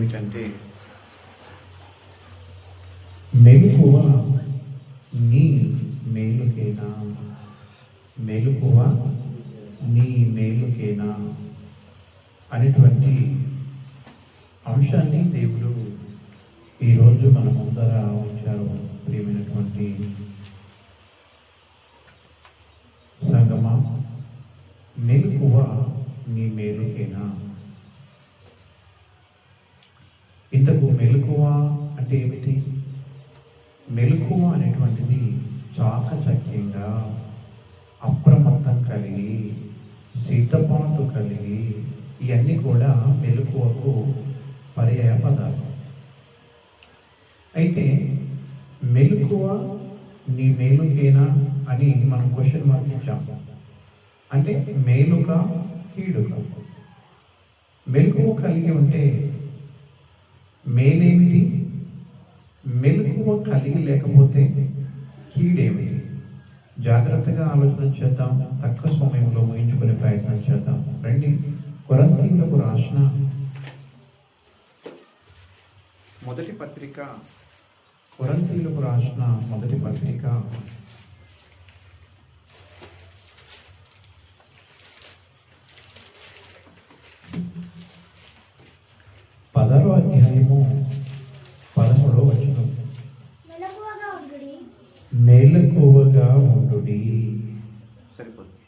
ఏమిటంటే, మెలకువ నీ మేలుకేనా, మెలకువ నీ మేలుకేనా అనేటువంటి అంశాన్ని దేవుడు ఈరోజు మన ముందర ఉంచారు. ప్రియమైనటువంటి సంగమా, మెలకువ నీ మేలుకేనా. ఇంతకు మెలకువ అంటే ఏమిటి? మెలకువ అనేటువంటిది చాకచక్యంగా, అప్రమత్తం కలిగి, సిద్ధపాటు కలిగి, ఇవన్నీ కూడా మెలకువకు పర్యాయ పదాలు. అయితే మెలకువ నీ మేలుకేనా అని మనం క్వశ్చన్ మార్క్ ఇచ్చాము. అంటే మేలుక కీడుక. మెలకువ కలిగి ఉంటే మేలేమిటి, మెలకువ కలిగి లేకపోతే కీడేమిటి? జాగ్రత్తగా ఆలోచన చేద్దాం. తక్కువ సమయంలో ముగించుకునే ప్రయత్నం చేద్దాం. రండి, కొరింథీయులకు రాసిన మొదటి పత్రిక, కొరింథీయులకు రాసిన మొదటి పత్రిక 10వ అధ్యాయము 13వ వచనం. మెలకువగా ఉండుడి. సరిపోతుంది.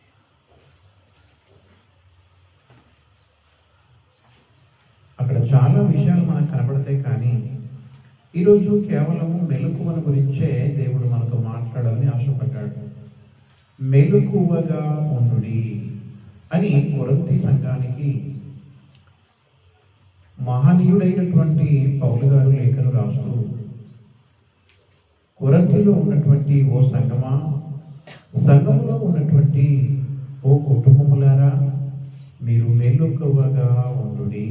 అక్కడ చాలా విషయాలు మనకు కనబడతాయి, కానీ ఈరోజు కేవలం మెలకువల గురించే దేవుడు మనతో మాట్లాడాలని ఆశపడ్డాడు. మెలకువగా ఉండుడి అని కొరింథీ సంఘానికి మహనీయుడైనటువంటి పౌలు గారు లేఖను రాస్తూ, కొరింథీలో ఉన్నటువంటి ఓ సంఘమా, సంఘంలో ఉన్నటువంటి ఓ కుటుంబములారా, మీరు మెలకువగా ఉండుడి.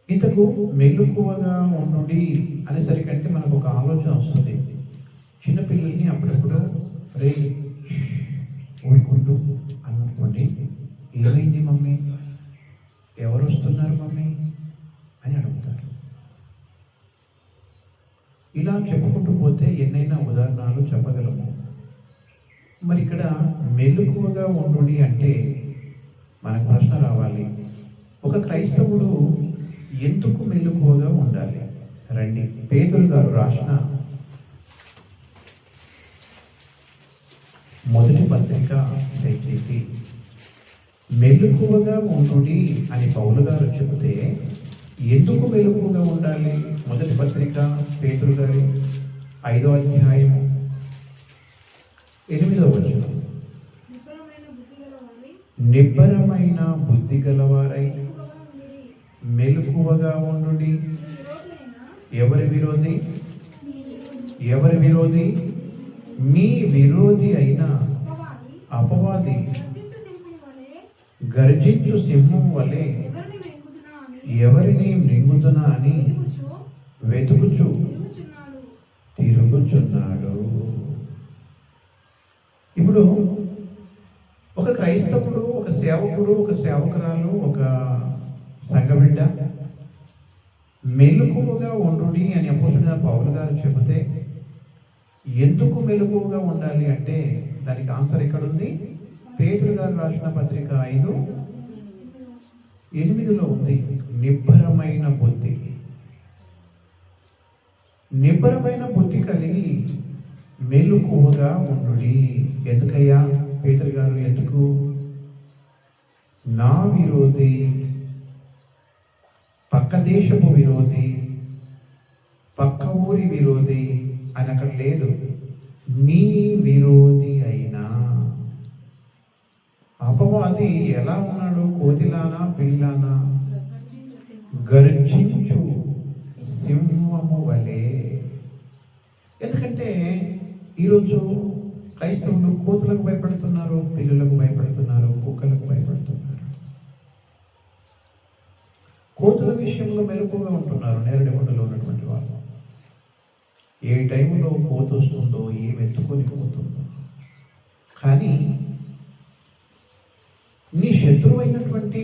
ఇంతకు మెలకువగా ఉండుడి అనేసరికంటే మనకు ఒక ఆలోచన వస్తుంది. చిన్నపిల్లల్ని అప్పుడప్పుడు రే ఊరుకుంటూ అనుకోండి, ఏమైంది మమ్మీ, ఎవరు వస్తున్నారు మమ్మీ అని అడుగుతారు. ఇలా చెప్పుకుంటూ పోతే ఎన్నైనా ఉదాహరణలు చెప్పగలము. మరి ఇక్కడ మెలకువగా ఉండుడి అంటే మనకు ప్రశ్న రావాలి, ఒక క్రైస్తవుడు ఎందుకు మెలకువగా ఉండాలి? రండి, పేతురు గారు రాసిన మొదటి పత్రిక దయచేసి మెలకువగా ఉండుడి అని పౌలు గారు చెబితే ఎందుకు మెలకువగా ఉండాలి? మొదటి పత్రిక పేతురు గారి 5వ అధ్యాయము 8వ వచనం. నిబ్బరమైన బుద్ధి గలవారై మెలకువగా ఉండుడి. ఎవరి విరోధి? ఎవరి విరోధి? మీ విరోధి అయిన అపవాది గర్జించు సింహం వలె ఎవరిని మృంగుతున్నా అని వెతుకుచు తిరుగుచున్నాడు. ఇప్పుడు ఒక క్రైస్తవుడు, ఒక సేవకుడు, ఒక సేవకురాలు, ఒక సంఘబిడ్డ మెలకువగా ఉండుడి అని అపోస్తలుడైన పౌలు గారు చెబితే ఎందుకు మెలకువగా ఉండాలి అంటే దానికి ఆన్సర్ ఎక్కడుంది? పేతురు గారు రాసిన పత్రిక 5:8 ఉంది. నిబ్బరమైన బుద్ధి. నిబ్బరమైన బుద్ధి కలిగి మెలకువగా ఉండుడి. ఎందుకయ్యా పేతురు గారు? ఎందుకు? నా విరోధి, పక్క దేశపు విరోధి, పక్క ఊరి విరోధి అని అక్కడ లేదు. మీ విరోధి అయినా అపవాది ఎలా ఉన్నాడు? కోతిలానా, పిల్లానా? గర్జించు సింహము వలె. ఎందుకంటే ఈరోజు క్రైస్తవులు కోతులకు భయపడుతున్నారు, పిల్లులకు భయపడుతున్నారు, కుక్కలకు భయపడుతున్నారు. కోతుల విషయంలో మెలకువగా ఉంటున్నారు నేరడిగొండలో ఉన్నటువంటి వాళ్ళు. ఏ టైంలో కోత వస్తుందో, ఏం ఎత్తుకొని పోతుందో. కానీ నీ శత్రువు అయినటువంటి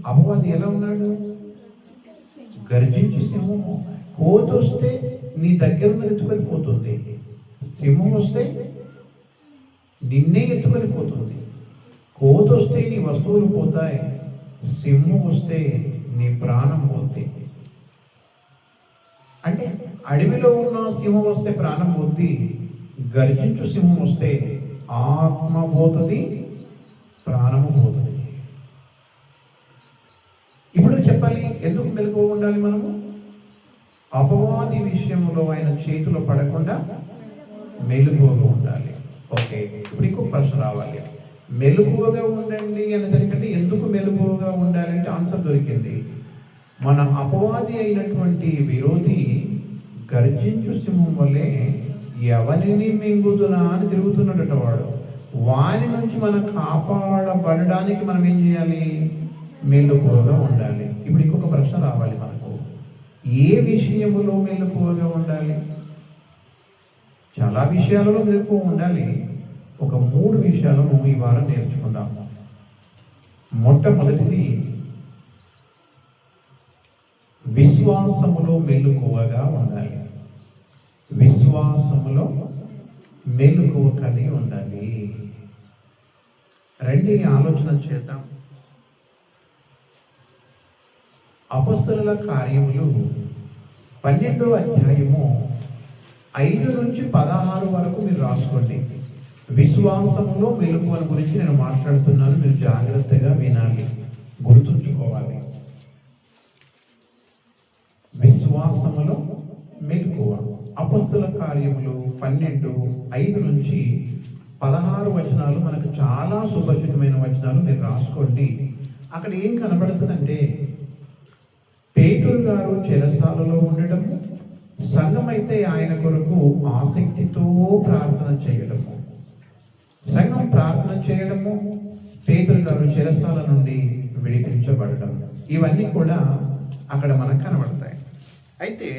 అపవాది ఎలా ఉన్నాడు? గర్జించి సింహము. కోతి వస్తే నీ దగ్గర ఉన్నది ఎత్తుకొని పోతుంది, సింహం వస్తే నిన్నే ఎత్తుకొని పోతుంది. కోతి వస్తే నీ వస్తువులు పోతాయి, సింహం వస్తే నీ ప్రాణం పోతుంది. అంటే అడవిలో ఉన్న సింహం వస్తే ప్రాణం పోతుంది, గర్జించు సింహం వస్తే ఆత్మ పోతుంది, ప్రాణము పోతుంది. ఇప్పుడు చెప్పాలి, ఎందుకు మెలకువ ఉండాలి మనము? అపవాది విషయంలో ఆయన చేతిలో పడకుండా మెలకువగా ఉండాలి. ఓకే, ఇప్పుడు ఇంకో ప్రశ్న రావాలి. మెలకువగా ఉండండి అనేసరికంటే ఎందుకు మెలకువగా ఉండాలంటే ఆన్సర్ దొరికింది. మన అపవాది అయినటువంటి విరోధి గర్జించు సింహం వల్లే ఎవరిని మింగుతున్నా అని తిరుగుతున్నాడట వాడు. వారి నుంచి మనం కాపాడబడడానికి మనం ఏం చేయాలి? మెలకువగా ఉండాలి. ఇప్పుడు ఇంకొక ప్రశ్న రావాలి మనకు, ఏ విషయములో మెలకువగా ఉండాలి? చాలా విషయాలలో మెలకువ ఉండాలి. ఒక 3 విషయాలను ఈ వారం నేర్చుకుందాం. మొట్టమొదటిది విశ్వాసములో మెలకువగా ఉండాలి. విశ్వాసములో మెలకువ కలిగి ఉండాలి. రండి ఆలోచన చేద్దాం. అపొస్తలుల కార్యములు 12వ అధ్యాయము 5 నుంచి 16 వరకు మీరు రాసుకోండి. విశ్వాసములో మెలకువ గురించి నేను మాట్లాడుతున్నాను, మీరు జాగ్రత్తగా వినాలి, గుర్తుంచుకోవాలి. విశ్వాసములో మెలకువ. అపొస్తలుల కార్యములు 12:5 నుంచి 16 వచనాలు మనకు చాలా సుపరిచితమైన వచనాలు, మీరు రాసుకోండి. అక్కడ ఏం కనబడుతుందంటే, పేతురు గారు చెరసాలలో ఉండడము, సంఘం అయితే ఆయన కొరకు ఆసక్తితో ప్రార్థన చేయడము, సంఘం ప్రార్థన చేయడము, పేతురు గారు చెరసాల నుండి విడిపించబడడం, ఇవన్నీ కూడా అక్కడ మనకు కనబడతాయి. అయితే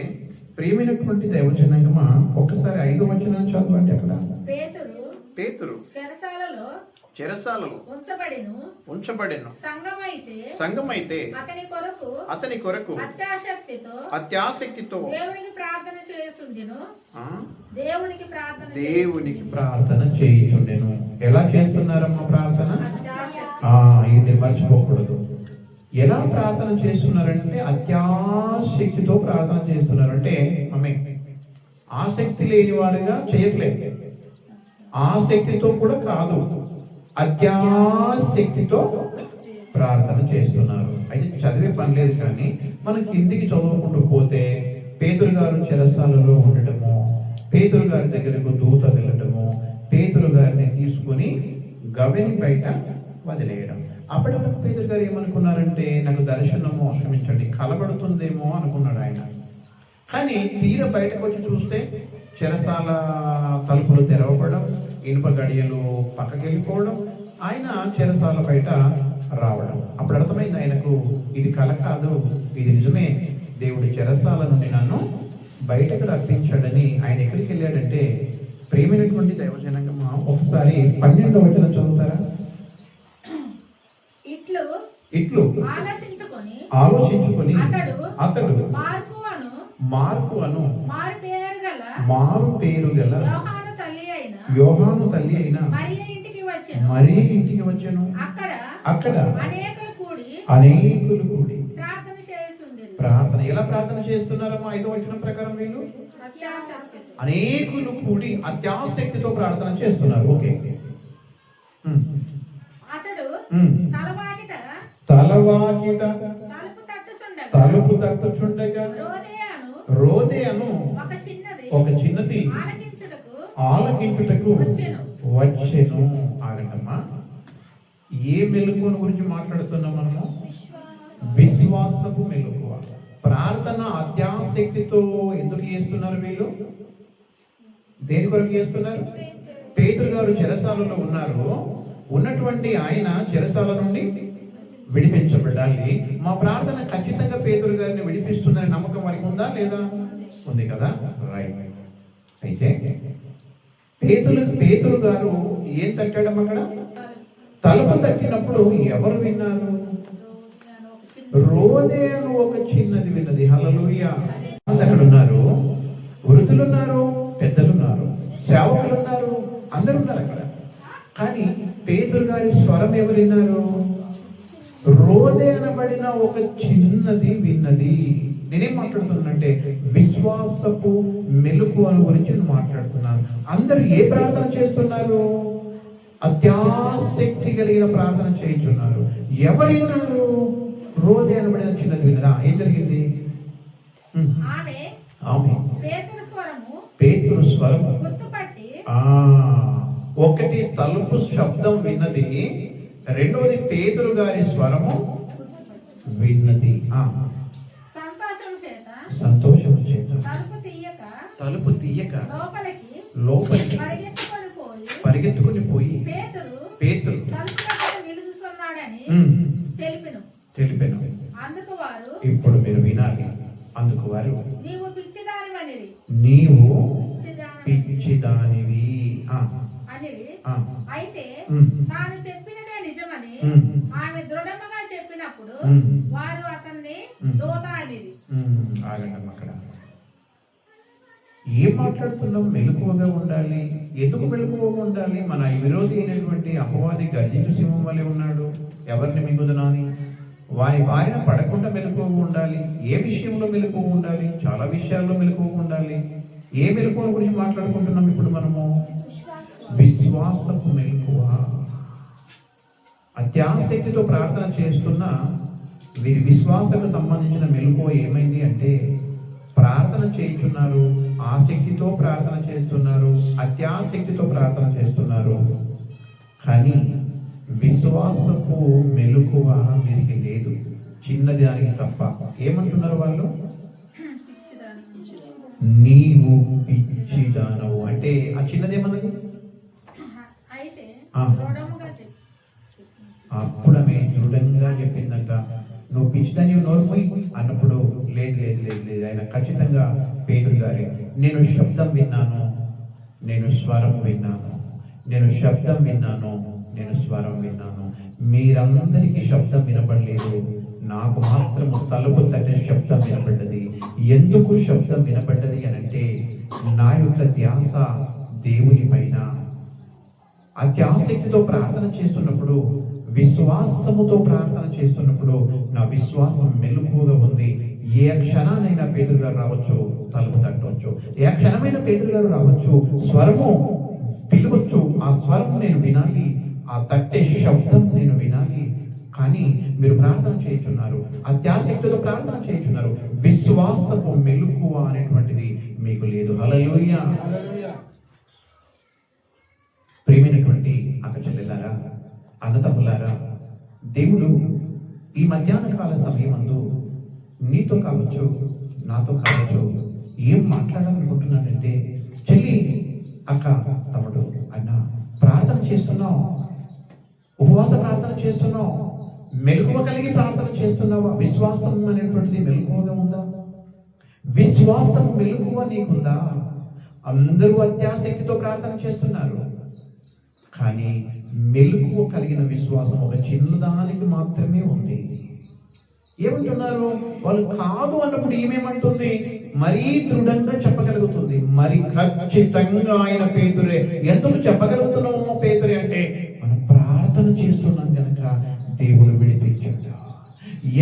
ప్రియమైనటువంటి దైవజనాంగమా, ఒక్కసారి 5వ వచనం చదవండి. అక్కడ పేతురు చెరసాలలో ఉంచబడెను, సంఘమైతే అతని కొరకు అత్యాసక్తితో దేవునికి ప్రార్థన చేయుచుండెను. ఎలా చేస్తున్నారమ్మా ప్రార్థన? ఇది మర్చిపోకూడదు. ఎలా ప్రార్థన చేస్తున్నారంటే అత్యాసక్తితో ప్రార్థన చేస్తున్నారంటే, ఆసక్తి లేని వారుగా చేయట్లేదు, ఆసక్తితో కూడా కాదు, అత్యాసక్తితో ప్రార్థన చేస్తున్నారు. అయితే చదివే పని లేదు, కానీ మనం కిందికి చదువుకుంటూ పోతే పేతురు గారు చెరసాలలో ఉండటము, పేతురు గారి దగ్గరకు దూత వెళ్ళటము, పేతురు గారిని తీసుకుని గవిని బయట వదిలేయడం. అప్పటి వరకు పేతురు గారు ఏమనుకున్నారంటే, నాకు దర్శనము క్షమించండి కలబడుతుందేమో అనుకున్నాడు ఆయన. కానీ తీర బయటకు వచ్చి చూస్తే చెరసాల తలుపులు తెరవబడడం, ఇనుప గడియలు పక్కకి వెళ్ళిపోవడం, ఆయన చెరసాల బయట రావడం. అప్పుడు అర్థమైంది ఆయనకు, ఇది కల కాదు, ఇది నిజమే, దేవుడి చెరసాల నుండి నన్ను బయటకు రప్పించాడని. ఆయన ఎక్కడికి వెళ్ళాడంటే, ప్రేమైనటువంటి దైవజనంగా ఒకసారి 12వ వచనం చదువుతారా? ఇట్లు ఆలోచించుకొని అతడు మార్కు అను మారు పేరు గల యోహాను తల్లి అయిన మరియ ఇంటికి వచ్చెను. అక్కడ అనేకులు కూడి ప్రార్థన. ఎలా ప్రార్థన చేస్తున్నారమ్మా? 5వ వచనం ప్రకారం వీళ్ళు అనేకులు కూడి అత్యాసక్తితో ప్రార్థన చేస్తున్నారు. ఓకే, తలవాకిట తలుపు తట్టుచుండగా రోదే అను ఒక చిన్నది ఆలకించుటకు వచ్చెను. ఆగండమ్మా, ఏ మెలకువను గురించి మాట్లాడుతున్నాం మనము? విశ్వాసపు మెలకువ. ప్రార్థన అత్యాసక్తితో ఎందుకు చేస్తున్నారు వీళ్ళు? దేని కొరకు చేస్తున్నారు? పేతురు గారు చెరసాలలో ఉన్నారు, ఉన్నటువంటి ఆయన చెరసాల నుండి విడిపించబడాలి. మా ప్రార్థన ఖచ్చితంగా పేతురు గారిని విడిపిస్తుందని నమ్మకం వారికి ఉందా లేదా? ఉంది కదా, రైట్. అయితే పేతురు గారు ఏం తట్టడం? అక్కడ తలుపు తట్టినప్పుడు ఎవరు విన్నారు? రోదే అని ఒక చిన్నది విన్నది. హల్లెలూయా. అక్కడ ఉన్నారు, వృద్ధులు ఉన్నారు, పెద్దలు ఉన్నారు, సేవకులు ఉన్నారు, అందరు ఉన్నారు అక్కడ. కానీ పేతురు గారి స్వరం ఎవరు విన్నారు? రోదే అనబడిన ఒక చిన్నది విన్నది. నేనేం మాట్లాడుతున్నానంటే విశ్వాసపు మెలకువ గురించి నేను మాట్లాడుతున్నాను. అందరూ ఏ ప్రార్థన చేస్తున్నారు? అత్యాసక్తి కలిగిన ప్రార్థన చేయించున్నారు. ఎవరు విన్నారు? రోదే అనబడిన చిన్నది విన్నదా? ఏం జరిగింది? పేతురు స్వరము ఒకటి తలుపు శబ్దం విన్నది, రెండవది పేతురు గారి స్వరము విన్నది. సంతోషము చేత తలుపు తీయక లోపలికి పరిగెత్తుకుని పోయి పేతురు తెలిపెను. ఇప్పుడు మీరు వినాలి. అందుకు వారు నీవు పిచ్చిదానివి అయితే తాను చెప్పినదే నిజమని ఆమె దృఢముగా చెప్పినప్పుడు వారు అతన్ని దూత అనేది. అక్కడ ఏం మాట్లాడుతున్నాం? మెలకువగా ఉండాలి. ఎందుకు మెలకువగా ఉండాలి? మన విరోధి అయినటువంటి అపవాది గర్జించు సింహం వలె ఉన్నాడు. ఎవరిని మింగుదనాని వారి బారిన పడకుండా మెలకువగా ఉండాలి. ఏ విషయంలో మెలకువగా ఉండాలి? చాలా విషయాల్లో మెలకువగా ఉండాలి. ఏ మెలకువ గురించి మాట్లాడుకుంటున్నాం ఇప్పుడు మనము? విశ్వాసపు మెలకువ. అత్యాసక్తితో ప్రార్థన చేస్తున్న వీరి విశ్వాసకు సంబంధించిన మెలకువ ఏమైంది అంటే, ప్రార్థన చేస్తున్నారు, ఆసక్తితో ప్రార్థన చేస్తున్నారు, అత్యాసక్తితో ప్రార్థన చేస్తున్నారు, కానీ విశ్వాసపు మెలకువ వీరికి లేదు. చిన్నది దానికి తప్ప. ఏమంటున్నారు వాళ్ళు? నీవు పిచ్చిదానవు అంటే ఆ చిన్నదేమన్నది? అప్పుడు ఆమె దృఢంగా చెప్పిందంట, నువ్వు పిచ్చిదాన్ని నోరుపోయి అన్నప్పుడు లేదు లేదు లేదు లేదు ఆయన ఖచ్చితంగా పేతురు గారే, నేను శబ్దం విన్నాను, నేను స్వరం విన్నాను, నేను శబ్దం విన్నాను, నేను స్వరం విన్నాను. మీరందరికీ శబ్దం వినపడలేదు, నాకు మాత్రం తలుపు తట్టే శబ్దం వినపడ్డది. ఎందుకు శబ్దం వినపడ్డది అని అంటే, నా యొక్క ధ్యాస దేవుని పైన. అత్యాసక్తితో ప్రార్థన చేస్తున్నప్పుడు, విశ్వాసముతో ప్రార్థన చేస్తున్నప్పుడు నా విశ్వాసం మెలకువగా ఉంది. ఏ క్షణానైనా పేతురు గారు రావచ్చు, తలుపు తట్టవచ్చు. ఏ క్షణమైన పేతురు గారు రావచ్చు, స్వరము పిలవచ్చు. ఆ స్వరం నేను వినాలి, ఆ తట్టే శబ్దం నేను వినాలి. కానీ మీరు ప్రార్థన చేయుచున్నారు, అత్యాసక్తితో ప్రార్థన చేయుచున్నారు, విశ్వాసపు మెలకువ అనేటువంటిది మీకు లేదు. హల్లెలూయా. ప్రియమైనటువంటి అక్క చెల్లెలారా, అన్నతమ్ములారా, దేవుడు ఈ మధ్యాహ్న కాల సమయమందు నీతో కావచ్చు, నాతో కావచ్చు, ఏం మాట్లాడాలనుకుంటున్నానంటే, చెల్లి, అక్క, తమ్ముడు, అన్న, ప్రార్థన చేస్తున్నావు, ఉపవాస ప్రార్థన చేస్తున్నావు, మెలకువ కలిగి ప్రార్థన చేస్తున్నావా? విశ్వాసం అనేటువంటిది మెలకువగా ఉందా? విశ్వాసం మెలకువ నీకుందా? అందరూ అత్యాసక్తితో ప్రార్థన చేస్తున్నారు, కానీ మెలకువ కలిగిన విశ్వాసం ఒక చిన్నదానికి మాత్రమే ఉంది. ఏమంటున్నారు వాళ్ళు? కాదు అన్నప్పుడు ఏమేమంటుంది? మరీ దృఢంగా చెప్పగలుగుతుంది, మరి ఖచ్చితంగా ఆయన పేతురే. ఎందుకు చెప్పగలుగుతున్నామో పేతురే అంటే, మనం ప్రార్థన చేస్తున్నాం కనుక దేవుడు విడిపించాడు.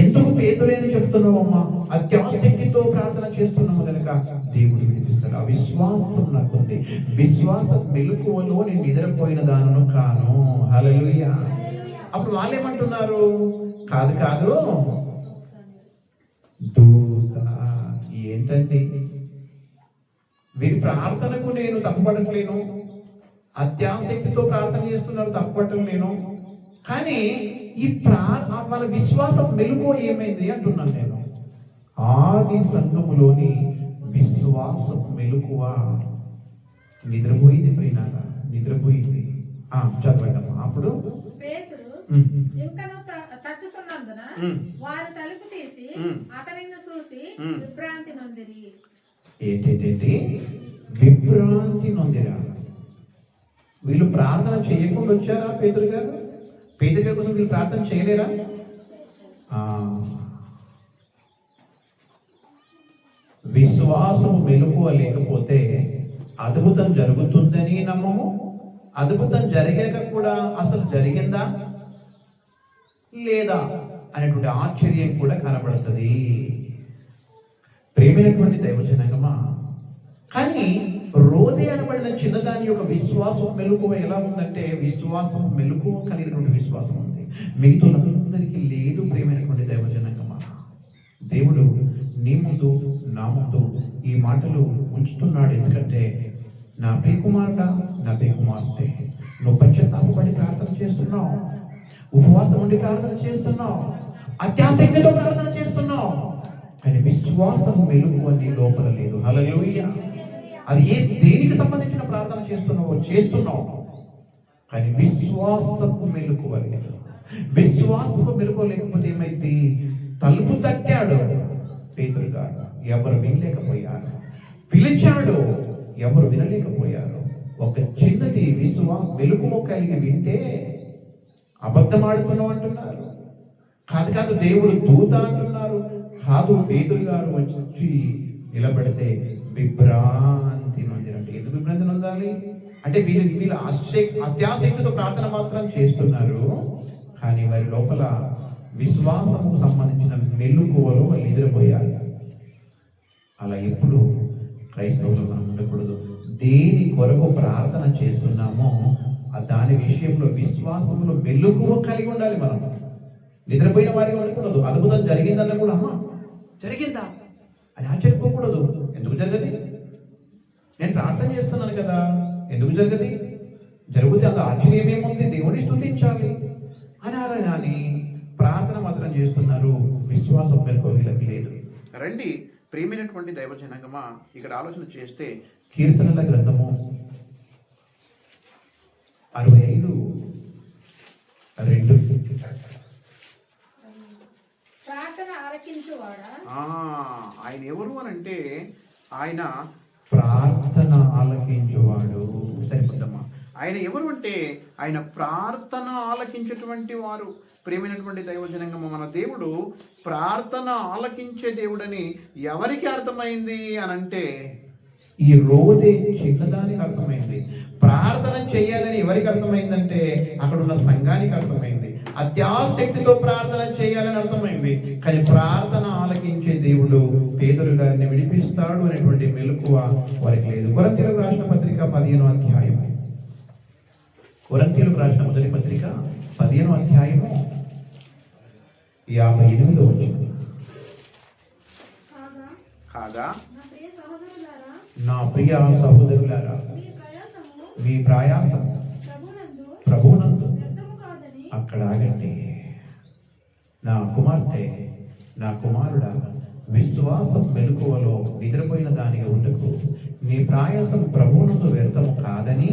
ఎందుకు పేతురే అని చెప్తున్నామమ్మా? అత్యాసక్తితో ప్రార్థన చేస్తున్నాము కనుక దేవుడు విడిపిస్తాడు. ఆ విశ్వాసం నాకుంది. విశ్వాస మెలకువలో నేను నిద్రపోయిన దానను కాను. హల్లెలూయా. అప్పుడు వాళ్ళు ఏమంటున్నారు? కాదు కాదు, దూత. ఏంటండి వీరి ప్రార్థనకు నేను తప్పుపడట్లేను, అత్యాసక్తితో ప్రార్థన చేస్తున్నారు, తప్పుపట్టలేను, కానీ ఈ వాళ్ళ విశ్వాసం మెలుగు ఏమైంది అంటున్నాను నేను. ఆది సంఘములోని విశ్వాసం మెలకువ నిద్రపోయింది. ప్రియులారా, నిద్రపోయింది. చదవండి. అప్పుడు తట్టుతున్నందున వారు తలుపు తీసి అతనిని చూసి విభ్రాంతి నొందిరి. ఏంటంటే విభ్రాంతి నొందిరా. వీళ్ళు ప్రార్థన చేయకుండా వచ్చారా? పేతురు గారు కోసం వీళ్ళు ప్రార్థన చేయలేరా? విశ్వాసము మెలకువ లేకపోతే అద్భుతం జరుగుతుందని నమ్మము. అద్భుతం జరిగాక కూడా అసలు జరిగిందా లేదా అనేటువంటి ఆశ్చర్యం కూడా కనబడుతుంది. ప్రేమైనటువంటి దైవజనాంగమా, కానీ రోదే అనబడిన చిన్నదాని యొక్క విశ్వాసం మెలకువ ఎలా ఉందంటే, విశ్వాసం మెలకువ కలిగినటువంటి విశ్వాసం ఉంది, మిగతాలందరికీ లేదు. ప్రేమైనటువంటి దైవజనాంగమా, దేవుడు నీ ముందు నా ముందు ఈ మాటలు ఉంచుతున్నాడు. ఎందుకంటే నా ప్రియకుమారుడా, నా ప్రియకుమార్తె, నువ్వు పశ్చాత్తాపపడి ప్రార్థన చేస్తున్నావు, ఉపవాసం ఉండి ప్రార్థన చేస్తున్నావు, అత్యాసక్తితో ప్రార్థన చేస్తున్నావు, కానీ విశ్వాసం మెలకువ నీ లోపల లేదు. హల్లెలూయా. అది దేనికి సంబంధించిన ప్రార్థన చేస్తున్నావు, కానీ విశ్వాసపు మెలకువ లేదు. విశ్వాసపు మెలకువ లేకపోతే ఏమైంది? తలుపు తట్టాడు పేతురు గారు, ఎవరు వినలేకపోయారు. పిలిచాడు, ఎవరు వినలేకపోయారు. ఒక చిన్నది మెలకువ కలిగి వింటే అబద్ధమాడుతున్నావు అంటున్నారు. కాదు దేవుడు దూత అంటున్నారు. కాదు, పేతురు గారు వచ్చి నిలబడితే విభ్రాంతి నొందినట్టు. ఎందుకు విభ్రాంతి నొందాలి అంటే వీళ్ళు అత్యాసక్తితో ప్రార్థన మాత్రం చేస్తున్నారు, కానీ వారి లోపల విశ్వాసముకు సంబంధించిన మెలకువలో వాళ్ళు ఎదురుపోయారు. అలా ఎప్పుడు క్రైస్తవులు మనం ఉండకూడదు. దేని కొరకు ప్రార్థన చేస్తున్నామో దాని విషయంలో విశ్వాసంలో మెలకువ కలిగి ఉండాలి. మనం నిద్రపోయిన వారికి ఉండకూడదు. అద్భుతం జరిగిందన్న కూడా అమ్మ జరిగిందా అని ఆశ్చర్యపోకూడదు. ఎందుకు జరగది? నేను ప్రార్థన చేస్తున్నాను కదా, ఎందుకు జరగది? జరిగితే అంత ఆశ్చర్యం ఏముంది? దేవుని స్తుతించాలి అనారా, కానీ ప్రార్థన మాత్రం చేస్తున్నారు, విశ్వాసం మెలకువకి లేదు. రండి ప్రియమైనటువంటి దైవజనాంగమా, ఇక్కడ ఆలోచన చేస్తే కీర్తనల గ్రంథము 65:2 ప్రార్థన ఆలకించువాడా? ఆయన ఎవరు అని అంటే, ఆయన ప్రార్థన ఆలకించువాడు. సరిపోద్దమ్మా. ఆయన ఎవరు అంటే, ఆయన ప్రార్థన ఆలకించేటువంటి వారు. ప్రియమైనటువంటి దైవజనంగము, మన దేవుడు ప్రార్థన ఆలకించే దేవుడని ఎవరికి అర్థమైంది అని అంటే, ఈ రోదే చిన్నదానికి అర్థమైంది. ప్రార్థన చేయాలని ఎవరికి అర్థమైందంటే, అక్కడ ఉన్న సంఘానికి అర్థమైంది. అత్యాసక్తితో ప్రార్థన చేయాలని అర్థమైంది. కానీ ప్రార్థన ఆలకించే దేవుడు పేతురు గారిని విడిపిస్తాడు అనేటువంటి మెలకువ వారికి లేదు. కొరింథీయులకు రాసిన పత్రిక 15వ అధ్యాయం, కొరింథీయులకు రాసిన మొదటి పత్రిక 15వ అధ్యాయము 58వ వచనం. కాగా నా ప్రియ సహోదరులారా, మీ ప్రయాసము ప్రభువునందు అక్కడ ఆగండి. నా కుమార్తె, నా కుమారుడా, విశ్వాసం మెలకువలో నిద్రపోయిన దానికి ఉండకు. నీ ప్రయాసం ప్రభువునందు వ్యర్థము కాదని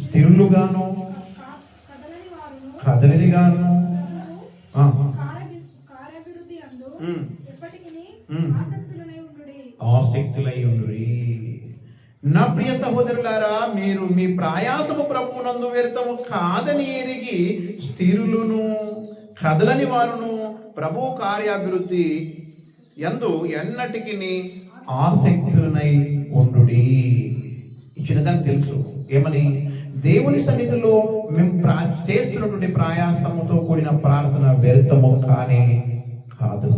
స్థిరులుగాను కదలిగాను ఆసక్తులై ఉండుడి. నా ప్రియ సహోదరులారా, మీరు మీ ప్రయాసము ప్రభువునందు వ్యర్థము కాదని ఎరిగి స్థిరులను కదలని వారును ప్రభు కార్యాభివృద్ధి యందు ఎన్నటికి ఆసక్తులనై ఉండుడి. ఇచ్చినదాన్ని తెలుసు ఏమని? దేవుని సన్నిధిలో మేము చేస్తున్నటువంటి ప్రయాసముతో కూడిన ప్రార్థన వ్యర్థము కానీ కాదు.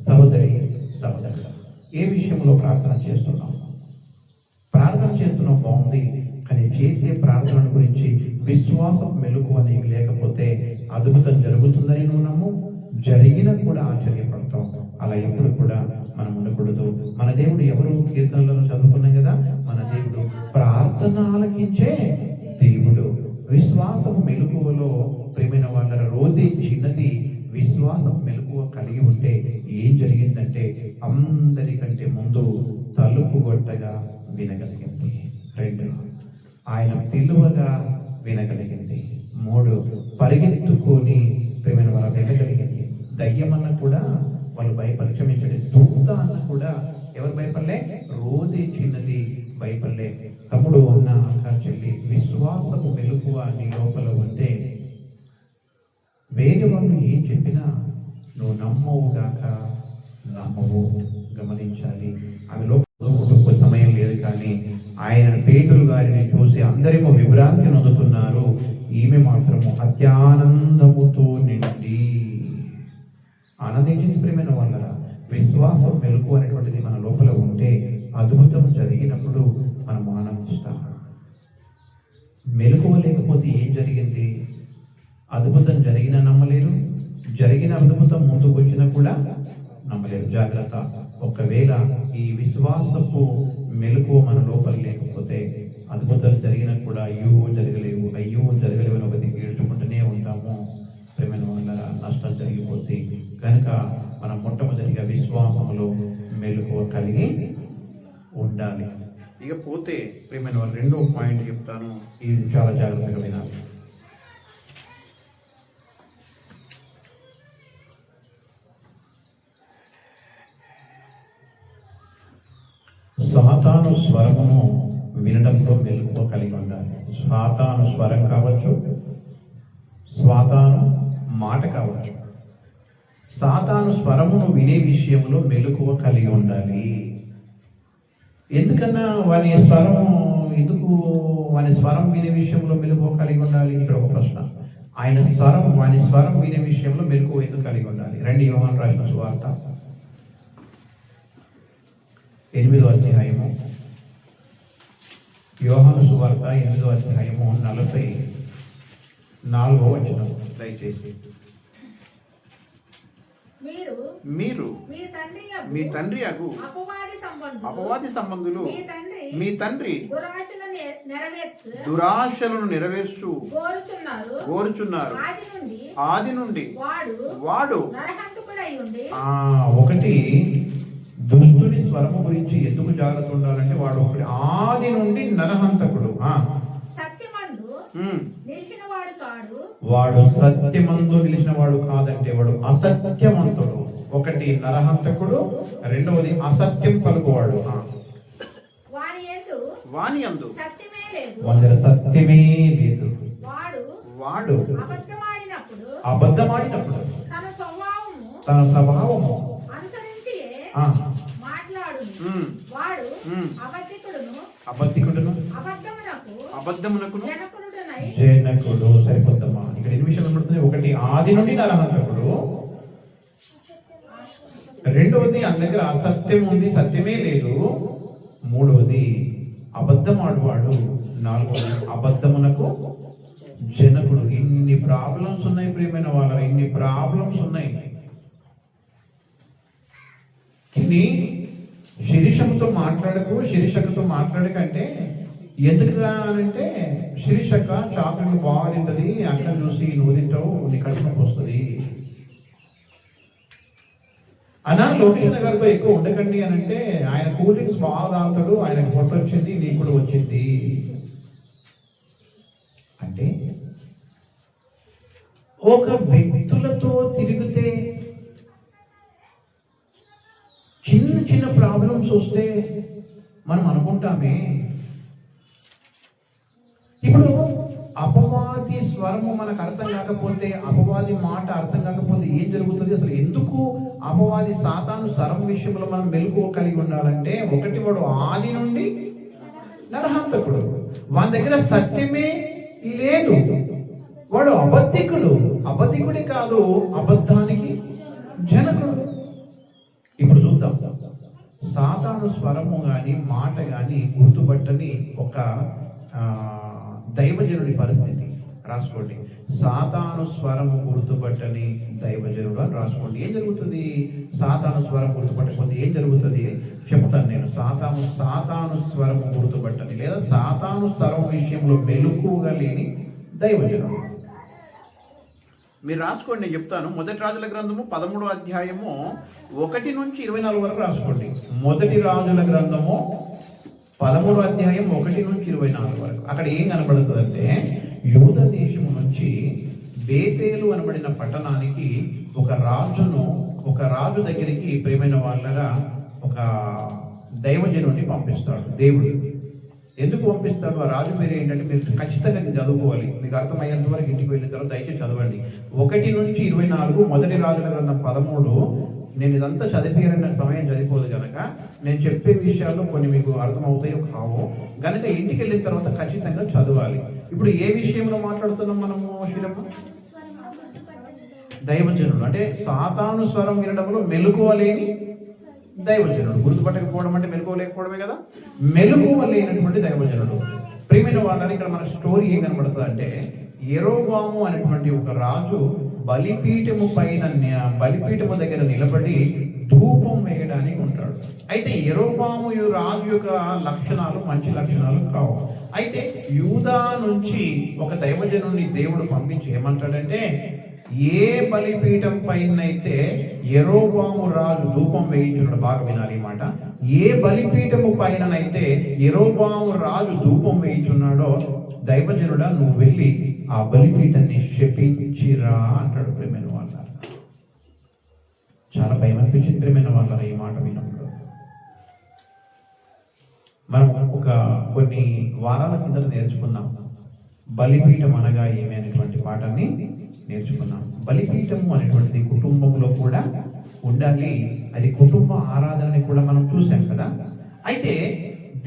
సహోదరి సహోదరుడు, ఏ విషయంలో ప్రార్థన చేస్తున్నాం? ప్రార్థన చేస్తున్నాం, బాగుంది, కానీ చేసే ప్రార్థన గురించి విశ్వాసం మెలకువ నీకు లేకపోతే అద్భుతం జరుగుతుందని నువ్వు నమ్ము, జరిగిన కూడా ఆశ్చర్యపడతాం. అలా ఎప్పుడు కూడా మనం ఉండకూడదు. మన దేవుడు ఎవరు? కీర్తనలను చదువుకున్నాం కదా, మన దేవుడు ప్రార్థన ఆలకించే దేవుడు. విశ్వాసం మెలకువలో ప్రేమైన వాళ్ళ రోది చిన్నది, విశ్వాసం మెలకువ కలిగి ఉంటే ఏం జరిగిందంటే, అందరికంటే ముందు తలుపు కొట్టగా వినగలిగింది. 2, ఆయన పిలువగా వినగలిగింది. 3, పరిగెత్తుకొని ప్రేమైన వాళ్ళ వినగలిగింది. దయ్యమన్న కూడా వాళ్ళు భయపడి, క్షమించండి, దూత అన్న కూడా ఎవరు భయపడలే? రోదే చిన్నది భయపడలే. తమ్ముడు అన్న అక్క చెల్లి, విశ్వాసము మెలకువ నీ లోపల ఉంటే వేరే వాళ్ళు ఏం చెప్పినా నువ్వు నమ్మవుగాక, నమ్మవు. గమనించాలి. అవి లోపల సమయం లేదు, కానీ ఆయన పేతురు గారిని చూసి అందరేమో విభ్రాంతి నొందుతున్నారు, ఈమె మాత్రము అత్యానందముతో నిండి ఆనందించింది. ప్రియమైన వాళ్ళరా, విశ్వాసం మెలకు అనేటువంటిది మన లోపల ఉంటే అద్భుతం జరిగినప్పుడు మనం ఆనందిస్తాం. మెలకువ లేకపోతే ఏం జరిగింది? అద్భుతం జరిగినా నమ్మలేరు, జరిగిన అద్భుతం ముందుకు వచ్చినా కూడా నమ్మలేరు. జాగ్రత్త. ఒకవేళ ఈ విశ్వాసపు మెలకువ మన లోపల లేకపోతే అద్భుతాలు జరిగినా కూడా అయ్యో జరగలేవు అని ఒకటి ఏడ్చుకుంటూనే ఉంటాము. ప్రేమైన వాళ్ళ నష్టం జరిగిపోతే కనుక మనం మొట్టమొదటిగా విశ్వాసంలో మెలకువ కలిగి ఉండాలి. ఇక పోతే ప్రేమైన వాళ్ళు రెండో పాయింట్ చెప్తాను, ఇది చాలా జాగ్రత్తగా వినాలి. సాతాను స్వరమును వినడంలో మెలకువ కలిగి ఉండాలి. సాతాను స్వరం కావచ్చు, సాతాను మాట కావచ్చు. సాతాను స్వరమును వినే విషయంలో మెలకువ కలిగి ఉండాలి. ఎందుకన్నా వాని స్వరం వినే విషయంలో మెలకువ కలిగి ఉండాలి? ఇక్కడ ఒక ప్రశ్న. వాని స్వరం వినే విషయంలో మెలకువ ఎందుకు కలిగి ఉండాలి? రండి, యోహాను రాసిన సువార్త 8వ అధ్యాయము. యోహాను సువార్త 8వ అధ్యాయము 44వ వచనం. దయచేసి మీరు మీ తండ్రి అగు అపవాది సంబంధులు మీ తండ్రి దురాశలను నెరవేర్చు కోరుచున్నారు. ఆది నుండి వాడు ఒకటి దుష్టుని స్వరము గురించి ఎందుకు జాగ్రత్త ఉండాలంటే వాడు ఒకటి ఆది నుండి నరహంతకుడు. వాడు సత్యమందు నిలిచిన వాడు కాదంటే వాడు అసత్యవంతుడు. ఒకటి నరహంతకుడు, రెండవది అసత్యం పలుకువాడు. వాని యందు సత్యమే లేదు. వాడు అబద్ధమాడినప్పుడు తన స్వభావము అబద్ధికుడును అబద్ధమునకును జనకుడు. సరిపోద్దమ్మా. ఇక్కడ ఎన్ని విషయాలు పడుతుంది? ఒకటి ఆది నుండి నరహంతకుడు, రెండవది ఆయన దగ్గర అసత్యం ఉంది, సత్యమే లేదు, మూడవది అబద్ధమాడువాడు, నాలుగవది అబద్ధమునకు జనకుడు. ఇన్ని ప్రాబ్లమ్స్ ఉన్నాయి ప్రియమైన వాళ్ళ, ఇన్ని ప్రాబ్లమ్స్ ఉన్నాయి. కానీ శిరీషకుతో మాట్లాడకంటే ఎందుకు రానంటే, శిరీషక్క చాక్లెట్ బాగా తింటది, అక్కడ చూసి నువ్వు తింటావు, నీ కడుపునొప్పి వస్తుంది అన్నా. లోకేష్ గారితో ఎక్కువ ఉండకండి అని అంటే, ఆయన కూల్ డ్రింక్స్ బాగా తాగుతాడు, ఆయనకు పొట్ట వచ్చింది, నీకు కూడా వచ్చింది అంటే, ఒక వ్యక్తులతో తిరిగితే చిన్న ప్రాబ్లమ్స్ వస్తే మనం అనుకుంటామే. ఇప్పుడు అపవాది స్వరము మనకు అర్థం కాకపోతే, అపవాది మాట అర్థం కాకపోతే ఏం జరుగుతుంది? అసలు ఎందుకు అపవాది సాతాను స్వరం విషయంలో మనం మెలకువ కలిగి ఉండాలంటే, ఒకటి వాడు ఆది నుండి నరహంతకుడు, వాని దగ్గర సత్యమే లేదు, వాడు అబద్ధికుడే కాదు, అబద్ధానికి జనకుడు. ఇప్పుడు చూద్దాం, సాతాను స్వరము గాని మాట గాని గుర్తుపట్టని ఒక దైవజనుడి పరిస్థితి రాసుకోండి. సాతాను స్వరము గుర్తుపట్టని దైవజనుడు అని రాసుకోండి. ఏం జరుగుతుంది? సాతాను స్వరం గుర్తుపట్టకపోతే ఏం జరుగుతుంది చెప్తాను నేను. సాతాను స్వరము గుర్తుపట్టని లేదా సాతాను స్వరం విషయంలో మెలకువగా లేని దైవజనుడు. మీరు రాసుకోండి, నేను చెప్తాను. మొదటి రాజుల గ్రంథము 13వ అధ్యాయము 1 నుంచి 24 వరకు రాసుకోండి. మొదటి రాజుల గ్రంథము 13వ అధ్యాయం 1 నుంచి 24 వరకు. అక్కడ ఏం కనబడుతుందంటే, యూద దేశం నుంచి బేతేలు అనబడిన పట్టణానికి ఒక రాజు దగ్గరికి ప్రియమైన వాళ్ళరా ఒక దైవజనుడిని పంపిస్తాడు దేవుడు. ఎందుకు పంపిస్తాడు? ఆ రాజు పేరు ఏంటంటే, మీరు ఖచ్చితంగా చదువుకోవాలి, మీకు అర్థమయ్యేంత వరకు ఇంటికి వెళ్ళిన తర్వాత దయచేసి చదవండి. 1 నుంచి 24 మొదటి రాజుల గ్రంథం 13 నేను ఇదంతా చదివించిన సమయం చదివిపోదు కనుక నేను చెప్పే విషయాల్లో కొన్ని మీకు అర్థమవుతాయో కావో కనుక ఇంటికి వెళ్ళిన తర్వాత ఖచ్చితంగా చదవాలి. ఇప్పుడు ఏ విషయంలో మాట్లాడుతున్నాం మనము శీలమ్మ? దైవజనుడు అంటే సాతాను స్వరం వినడంలో మెలకువలేని దైవజనుడు. గుర్తుపట్టకపోవడం అంటే మెలకువలేకపోవడమే కదా. మెలకువలేనటువంటి దైవజనుడు. ప్రియమైన వాళ్ళని ఇక్కడ మన స్టోరీ ఏం కనబడుతుంది అంటే, యెరోబాము అనేటువంటి ఒక రాజు బలిపీఠము దగ్గర నిలబడి ధూపం వేయడానికి ఉంటాడు. అయితే యెరోబాము రాజు యొక్క లక్షణాలు మంచి లక్షణాలు కావు. అయితే యూదా నుంచి ఒక దైవజనుడిని దేవుడు పంపించి ఏమంటాడంటే, ఏ బలిపీఠం పైన అయితే యెరోబాము రాజు ధూపం వేయించున్నాడు, బాగా వినాలి ఈ మాట, ఏ బలిపీఠము పైననైతే యెరోబాము రాజు ధూపం వేయించున్నాడో దైవజనుడా నువ్వు వెళ్ళి ఆ బలిపీఠాన్ని శపించిరా అంటాడు. ప్రేమైన వాళ్ళ చాలా భయం అనిపించింది ప్రేమైన వాళ్ళ ఈ మాట విన్నప్పుడు. మనం కొన్ని వారాల కింద నేర్చుకున్నాం బలిపీఠం అనగా ఏమి అనేటువంటి పాఠాన్ని నేర్చుకున్నాం. బలిపీఠము అనేటువంటిది కుటుంబంలో కూడా ఉండాలి. అది కుటుంబ ఆరాధనని కూడా మనం చూసాం కదా. అయితే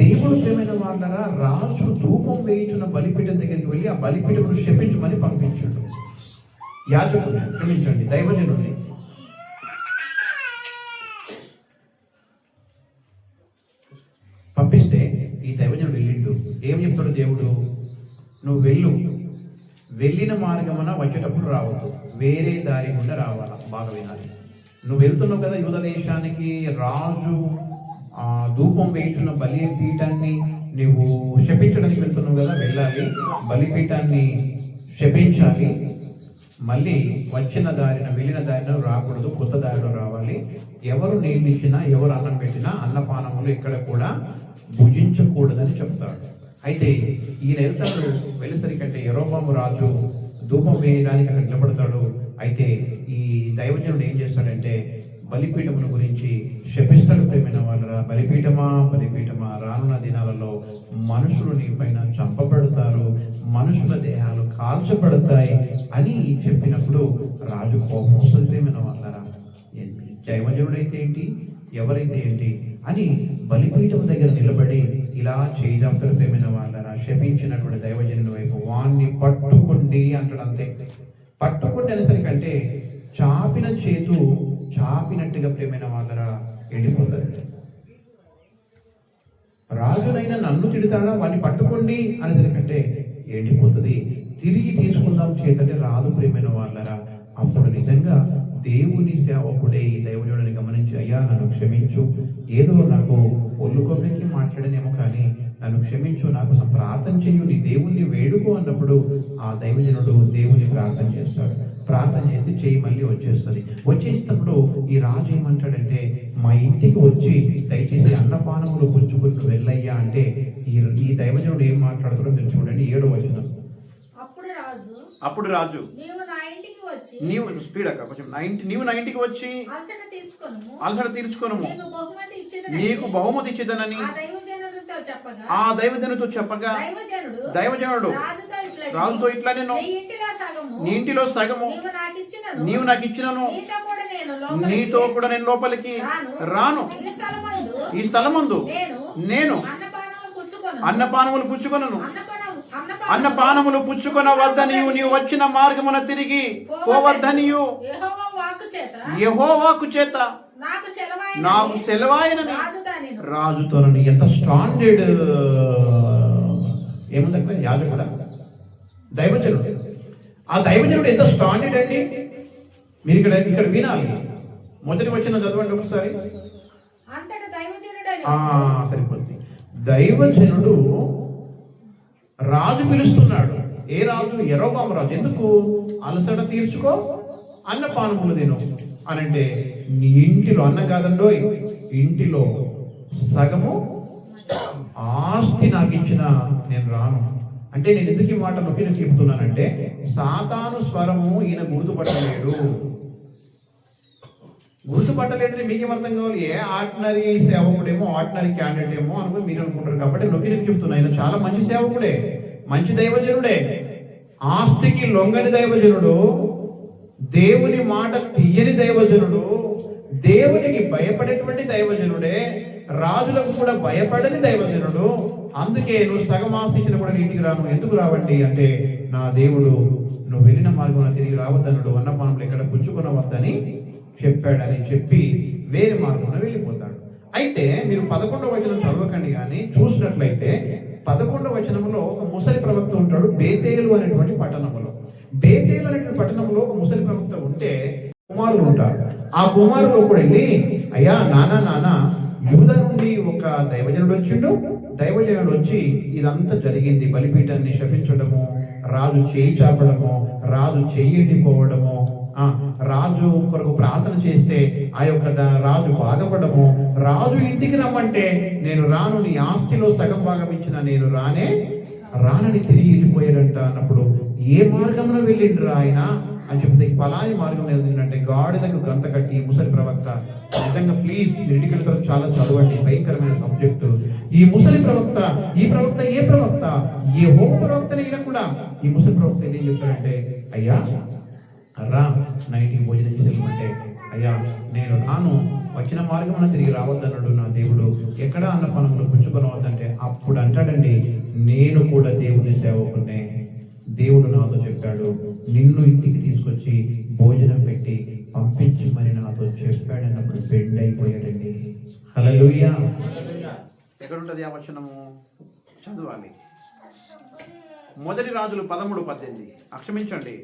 దేవుడు ప్రేమైన వాళ్ళరా రాజు ధూపం వేయించున్న బలిపీఠం దగ్గరికి వెళ్ళి ఆ బలిపీఠమును శపించమని పంపించాడు. యాజకుడు క్షమించండి దైవజనుడిని. పంపిస్తే ఈ దైవజనుడు వెళ్ళిండు. ఏం చెప్తాడు దేవుడు? నువ్వు వెళ్ళిన మార్గమున వచ్చేటప్పుడు రావద్దు, వేరే దారి గుండా రావాలా. బాగా వినాలి. నువ్వు వెళ్తున్నావు కదా యూదా దేశానికి, రాజు ధూపం వేయించున్న బలిపీఠాన్ని నువ్వు శపించడానికి వెళ్తున్నావు కదా, వెళ్ళాలి, బలిపీఠాన్ని శపించాలి. మళ్ళీ వెళ్ళిన దారిన రాకూడదు, కొత్త దారిలో రావాలి. ఎవరు నీళ్ళు ఇచ్చినా ఎవరు అన్నం పెట్టినా అన్నపానములు ఇక్కడ కూడా భుజించకూడదని చెప్తాడు. అయితే ఈయన వెళ్తాడు. వెళ్ళేసరికంటే యెరోబాము రాజు ధూపం వేయడానికి అక్కడ నిలబడతాడు. అయితే ఈ దైవజనుడు ఏం చేస్తాడంటే బలిపీఠమును గురించి శపిస్తాడు. ప్రేమైన వాళ్ళ బలిపీఠమా రానున్న దినాలలో మనుషులు నీ పైన చంపబడతారు, మనుషుల దేహాలు కాల్చబడతాయి అని చెప్పినప్పుడు రాజు కోపం వస్తుంది. ప్రేమైన వాళ్ళరా దైవజనుడైతే ఏంటి, ఎవరైతే ఏంటి అని బలిపీఠం దగ్గర నిలబడి ఇలా చేయడంతో ప్రేమైన వాళ్ళరా శపించినటువంటి దైవజనుడి వైపు వాణ్ణి పట్టుకోండి అంటాడు. అంతే, పట్టుకోండి అనేసరికంటే చాపిన చేతు చాపినట్టుగా ప్రేమైన వాళ్ళరా ఎండిపోతుంది. రాజునైనా నన్ను తిడతాడా, వాడిని పట్టుకోండి అనేసరికంటే ఎండిపోతుంది. తిరిగి తీసుకుందాం చేతంటే రాదు ప్రేమైన వాళ్ళరా. అప్పుడు నిజంగా దేవుని సేవకుడే ఈ దైవజనుడిని గమనించి, అయ్యా నన్ను క్షమించు, ఏదో నాకు ఒళ్ళు కొబ్బరికి మాట్లాడనేమో కానీ నన్ను క్షమించు, నాకు ప్రార్థన చెయ్యు, నీ దేవుణ్ణి వేడుకో అన్నప్పుడు ఆ దైవజనుడు దేవుని ప్రార్థన చేస్తాడు. ప్రార్థన చేస్తే చేయి మళ్ళీ వచ్చేసినప్పుడు ఈ రాజు ఏమంటాడంటే, మా ఇంటికి వచ్చి దయచేసి అన్నపానములు పుచ్చుకుంటూ వెళ్ళయ్యా అంటే ఈ దైవజనుడు ఏం మాట్లాడుతాడో మీరు చూడండి. 7వ వచనం. అప్పుడు రాజు నీవు స్పీడ్ అక్క కొంచెం నీవు నా ఇంటికి వచ్చి అలసట తీర్చుకొను, నీకు బహుమతి ఇచ్చేదనని ఆ దైవజనుడితో చెప్పగా దైవజనుడు రాజుతో ఇట్లా నేను నీ ఇంటిలో సగము నీవు నాకు ఇచ్చినను, నీతో కూడా నేను లోపలికి రాను. ఈ స్థలమందు నేను అన్నపానములు పుచ్చుకొనను, అన్నపానములు పుచ్చుకొన వద్దనియు, నీవు వచ్చిన మార్గమున తిరిగి పోవద్దనియు యెహోవాకు చేత నాకు సెలవాయనని రాజుతో. ఎంత స్టాండర్డ్ ఏముంది యాజకుడా, దైవజనుడు. ఆ దైవజనుడు ఎంత స్టాండర్డ్ అండి. మీరు ఇక్కడ వినాలి. మొదటి వచ్చిన చదవండి ఒకసారి. సరిపోతుంది. దైవజనుడు రాజు పిలుస్తున్నాడు. ఏ రాజు? యెరోబాము రాజు. ఎందుకు? అలసట తీర్చుకో, అన్నపానములు తిను అని అంటే, నీ ఇంటిలో అన్నం కాదండో, ఇంటిలో సగము ఆస్తి నాకు ఇచ్చిన నేను రాను అంటే. నేను ఎందుకు ఈ మాట నొక్కి చెప్తున్నానంటే, సాతాను స్వరము ఈయన గుర్తుపట్టలేదని మీకేమర్థం కావాలి? ఏ ఆర్డినరీ సేవకుడేమో, ఆర్డినరీ క్యాండిడేట్ ఏమో అనుకుని మీరు అనుకుంటారు. కాబట్టి నొక్కి చెప్తున్నా, ఆయన చాలా మంచి సేవకుడే, మంచి దైవజనుడే, ఆస్తికి లొంగని దైవజనుడు, దేవుని మాట తీయని దైవజనుడు, దేవునికి భయపడేటువంటి దైవజనుడే, రాజులకు కూడా భయపడని దైవజనుడు. అందుకే నువ్వు సగం ఆశించిన కూడా ఇంటికి రాను, ఎందుకు రావండి అంటే, నా దేవుడు నువ్వు వెళ్ళిన మార్గంలో తిరిగి రావద్దనుడు, అన్నపానములు ఎక్కడ పుచ్చుకునవద్దని చెప్పాడని చెప్పి వేరే మార్గంలో వెళ్ళిపోతాడు. అయితే మీరు 11వ వచనం చదవకండి, కానీ చూసినట్లయితే 11వ వచనంలో ఒక ముసలి ప్రవక్త ఉంటాడు బేతేలు అనేటువంటి పట్టణంలో. బేతేలు అనేటువంటి పట్టణంలో ఒక ముసలి ప్రవక్త ఉంటే కుమారులు ఉంటారు. ఆ కుమారులు కూడా వెళ్ళి, అయ్యా నానా యూదా నుండి ఒక దైవజనుడు వచ్చిండు, దైవజనుడు వచ్చి ఇదంతా జరిగింది, బలిపీఠాన్ని శపించడము, రాజు చేయి చాపడము, రాజు చెయ్యి ఎండిపోవడము, రాజు కొరకు ప్రార్థన చేస్తే ఆ యొక్క రాజు బాధపడము, రాజు ఇంటికి రమ్మంటే నేను రాను, నీ ఆస్తిలో సగం భాగం ఇచ్చిన నేను రానని తిరిగి వెళ్ళిపోయాడంట. అన్నప్పుడు ఏ మార్గంలో వెళ్ళిండ్రు ఆయన అని చెప్తే, పలాని మార్గం వెళ్ళిందంటే గాడిదకు గంత కట్టి ముసలి ప్రవక్త. నిజంగా ప్లీజ్ ఇంటికి చాలా చదవండి, భయంకరమైన సబ్జెక్టు. ఈ ముసలి ప్రవక్త, ఈ ప్రవక్త ఏ ప్రవక్త? యెహోవా ప్రవక్తనే. ఈయన కూడా ఈ ముసలి ప్రవక్త ఏం చెప్తాడంటే, అయ్యా రా నా ఇంటికి భోజనం చేసి వెళ్ళమంటే, అయ్యా నేను రాను, వచ్చిన మార్గం తిరిగి రావద్దన్నాడు నా దేవుడు, ఎక్కడ అన్నపానములు పుచ్చుకొనవద్దంటే, అప్పుడు అంటాడండి, నేను కూడా దేవుని సేవకునే, దేవుడు నాతో చెప్పాడు, నిన్ను ఇంటికి తీసుకొచ్చి భోజనం పెట్టి పంపించి మరి నాతో చెప్పాడన్నప్పుడు బెండ్ అయిపోయాడండి. హల్లెలూయా. ఎక్కడ ఉంటుంది ఆ వచనము? చదవాలి. మొదటి రాజులు 13:18. క్షమించండి,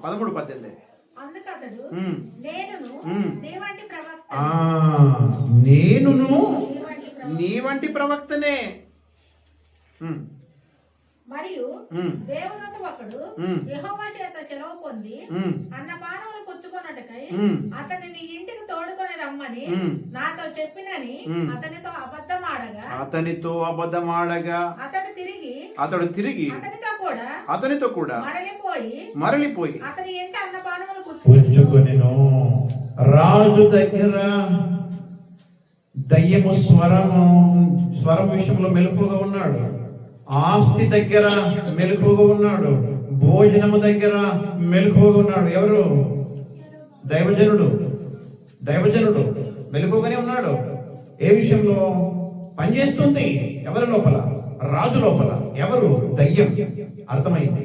13:18. నేనును నీ వంటి ప్రవక్తనే. మరియు దేవదూత ఒకడు యెహోవా చేత సెలవు పొంది అన్నపానములు పుచ్చుకొనుటకై అతని నీ ఇంటికి తోడుకొని రమ్మని నాతో చెప్పినని అతనితో అబద్ధమాడగా అతడు తిరిగి అతనితో కూడా మరలిపోయి అతని ఇంటి అన్నపానములు పుచ్చుకొనెను. రాజు దగ్గర దయ్యము స్వరం విషయంలో మెలకుగా ఉన్నాడు, ఆస్తి దగ్గర మెలకుగా ఉన్నాడు, భోజనము దగ్గర మెలకుగా ఉన్నాడు. ఎవరు? దైవజనుడు మెలకుగానే ఉన్నాడు. ఏ విషయంలో పనిచేస్తుంది? ఎవరి లోపల? రాజు లోపల. ఎవరు? దయ్యం. అర్థమైంది,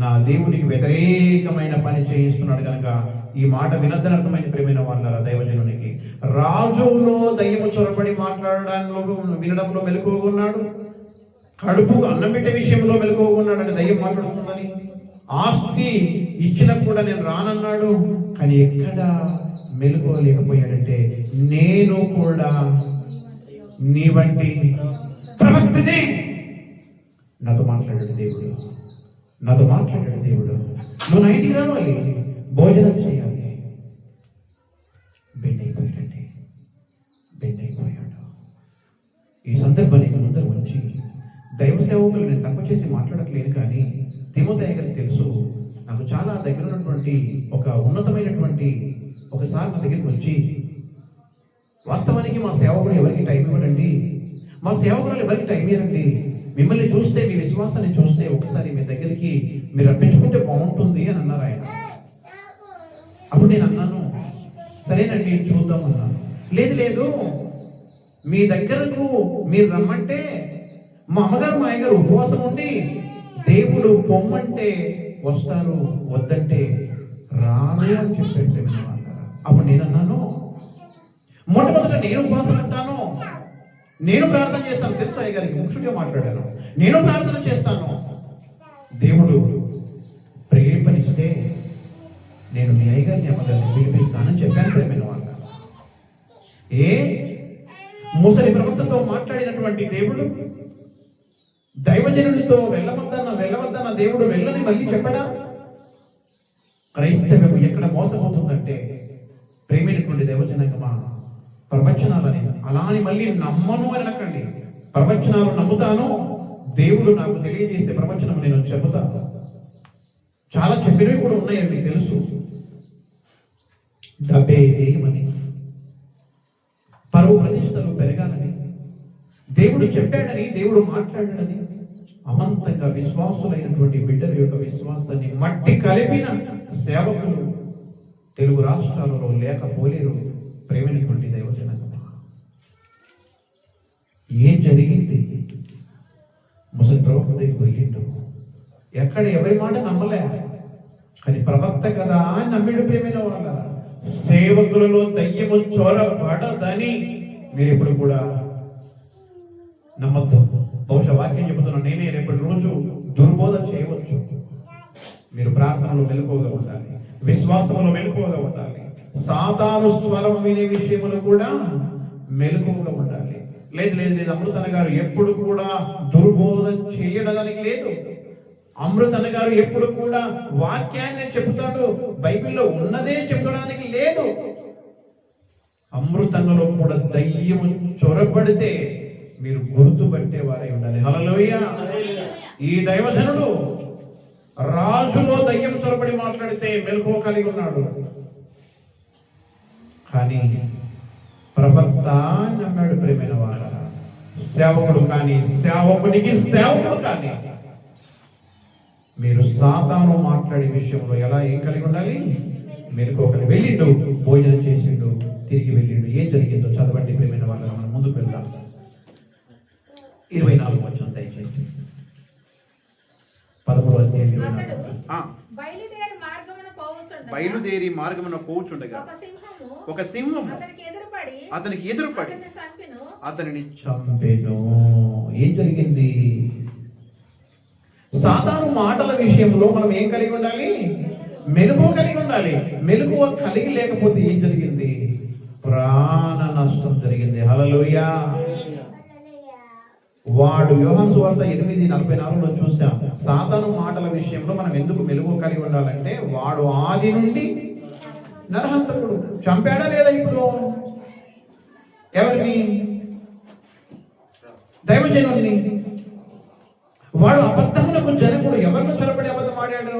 నా దేవునికి వ్యతిరేకమైన పని చేయిస్తున్నాడు కనుక ఈ మాట వినద్దని అర్థమైంది. ప్రేమైన వాళ్ళ దైవజనునికి రాజులో దయ్యము చొరబడి మాట్లాడడంలో వినడంలో మెలకుగా ఉన్నాడు, కడుపు అన్నం పెట్టే విషయంలో మెలకుగా ఉన్నాడు అని దయ్యం మాట్లాడుతుందని. ఆస్తి ఇచ్చిన కూడా నేను రానన్నాడు, కానీ ఎక్కడ మెలకువలేకపోయాడంటే, నేను కూడా నీ వంటి ప్రవక్తనే. నాతో మాట్లాడాడు దేవుడు, నువ్వు నా ఇంటికి రావాలి, భోజనం చేయాలి. బెండ్ అయిపోయాడు. ఈ సందర్భాన్ని ముందర వచ్చి దైవ సేవకులు నేను తక్కువ చేసి మాట్లాడట్లేదు, కానీ తిమోథెయ గారికి తెలుసు, నాకు చాలా దగ్గర ఉన్నటువంటి ఒక ఉన్నతమైనటువంటి ఒకసారి నా దగ్గరికి వచ్చి, వాస్తవానికి మా సేవకులు ఎవరికి టైం ఇవ్వడండి, మా సేవకులు ఎవరికి టైం ఇవ్వరండి, మిమ్మల్ని చూస్తే మీ విశ్వాసాన్ని చూస్తే ఒకసారి మీ దగ్గరికి మీరు రప్పించుకుంటే బాగుంటుంది అని అన్నారు ఆయన. అప్పుడు నేను అన్నాను, సరేనండి చూద్దాం అన్నాను. లేదు మీ దగ్గరకు మీరు రమ్మంటే మా అమ్మగారు మా అయ్యగారు ఉపవాసం ఉండి దేవుడు పొమ్మంటే వస్తారు, వద్దంటే రాను అని చెప్పారు. అప్పుడు నేను అన్నాను, మొట్టమొదట నేను ఉపవాసం ఉంటాను, నేను ప్రార్థన చేస్తాను. తెలుసు అయ్య గారికి ముఖ్యంగా మాట్లాడాను, నేను ప్రార్థన చేస్తాను, దేవుడు ప్రేరేపణిస్తే నేను మీ అయ్యగారిని అమ్మగారిని పిలిపిస్తానని చెప్పాను. ప్రేమైన వాళ్ళ ముసలి ప్రవక్తతో మాట్లాడినటువంటి దేవుడు దైవజనుడితో వెళ్ళవద్దన్న దేవుడు వెళ్ళని మళ్ళీ చెప్పడా? క్రైస్తవ్యం ఎక్కడ మోసపోతుందంటే, ప్రేమైనటువంటి దైవజనంగా ప్రవచనాలని అలా అని మళ్ళీ నమ్మను అని అనకండి. ప్రవచనాలు నమ్ముతాను, దేవుడు నాకు తెలియజేస్తే ప్రవచనం నేను చెబుతాను. చాలా చెప్పినవి కూడా ఉన్నాయని మీకు తెలుసు. డబ్బే దేయమని, పరువు ప్రతిష్టలు పెరగాలని, దేవుడు చెప్పాడని, దేవుడు మాట్లాడాడని అమంతంగా విశ్వాసులైనటువంటి బిడ్డల యొక్క విశ్వాసాన్ని మట్టి కలిపిన సేవకులు తెలుగు రాష్ట్రాలలో లేకపోలేరు. ప్రవక్త దగ్గరికి వెళ్ళిండు. ఎక్కడ ఎవరి మాట నమ్మలే, కానీ ప్రవక్త కదా అని నమ్మిడు. ప్రేమైన వాళ్ళ సేవకులలో దయ్యము చొరబడదని మీరు ఇప్పుడు కూడా నమ్మద్దు. బహుశా వాక్యం చెబుతున్నా నేనే రేపటి రోజు దుర్బోధ చేయవచ్చు. మీరు ప్రార్థనలో మెలకువగా ఉండాలి, విశ్వాసంలో మెలకువగా ఉండాలి, సాతాను స్వరం వినే విషయంలో కూడా మెలకువగా ఉండాలి. లేదు లేదు లేదు అమృతన్న గారు ఎప్పుడు కూడా దుర్బోధ చేయడానికి లేదు. అమృతన్న గారు ఎప్పుడు కూడా వాక్యాన్ని చెబుతాడు, బైబిల్లో ఉన్నదే చెప్పడానికి లేదు. అమృతన్నలో కూడా దయ్యము చొరబడితే మీరు గుర్తుపట్టే వారై ఉండాలి. హల్లెలూయా. ఈ దైవజనుడు రాజులో దయ్యం చొరబడి మాట్లాడితే మెలకువ కలిగి ఉన్నాడు, కానీ ప్రవక్త నమ్మాడు. ప్రేమైన వార సేవకుడు కానీ సేవకుడికి సేవకుడు కానీ మీరు సాతాను మాట్లాడే విషయంలో ఏం కలిగి ఉండాలి? మెలకువ కలిగి. వెళ్ళిండు, భోజనం చేసిండు, తిరిగి వెళ్ళిండు. ఏం జరిగిందో చదవండి ప్రేమైన వాళ్ళ. మనం ముందుకు వెళ్దాం. 24 వచనం దయచేసి. 13వ అధ్యాయం. బయలుదేరి మార్గమున పోవుచుండగా ఒక సింహం అతనికి ఎదురుపడి అతనిని చంపెను. ఏం జరిగింది? సాధారణ మాటల విషయంలో మనం ఏం కలిగి ఉండాలి? మెలకువ కలిగి ఉండాలి. మెలకువ కలిగి లేకపోతే ఏం జరిగింది? ప్రాణ నష్టం జరిగింది. హల్లెలూయా. వాడు యోహాను సువార్త 8:44లో చూసాం. సాతాను మాటల విషయంలో మనం ఎందుకు మెలకువ కలిగి ఉండాలంటే, వాడు ఆది నుండి నరహంతకుడు. చంపాడా లేదా? ఇప్పుడు ఎవరిని? దైవజనుడిని. వాడు అబద్ధమునకు జనకుడు. ఎవరిని చొరబడి అబద్ధం ఆడాడు?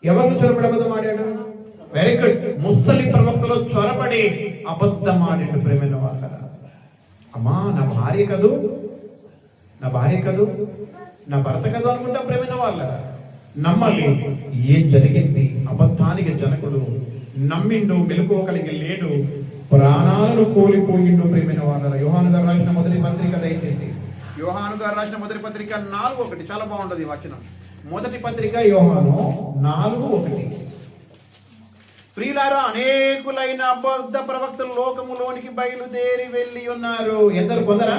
ఎవరిని చొరబడి అబద్ధం ఆడాడు? Very good. ముసలి ప్రవక్తలో చొరబడి అబద్ధం ఆడాడు. ప్రేమైన వాళ్ళ, అమ్మా నా భార్య కదూ, నా భార్య కదూ, నా భర్త కదూ అనుకుంటా. ప్రేమైన వాళ్ళ నమ్మాలి. ఏం జరిగింది? అబద్ధానికి జనకుడు నమ్మిండు, మెలకువ కలిగి లేడు, ప్రాణాలను కోల్పోయిండు. ప్రేమైన వాళ్ళ యోహాను గారు రాసిన మొదటి పత్రిక దయచేసి. యోహాను గారు రాసిన మొదటి పత్రిక 4:1 చాలా బాగుంటుంది ఈ వచనం. మొదటి పత్రిక యోహాను 4:1. ప్రియులారా, అనేకులైన అబద్ధ ప్రవక్తలు లోకములోనికి బయలుదేరి వెళ్ళి ఉన్నారు. ఎందరు? కొందరా?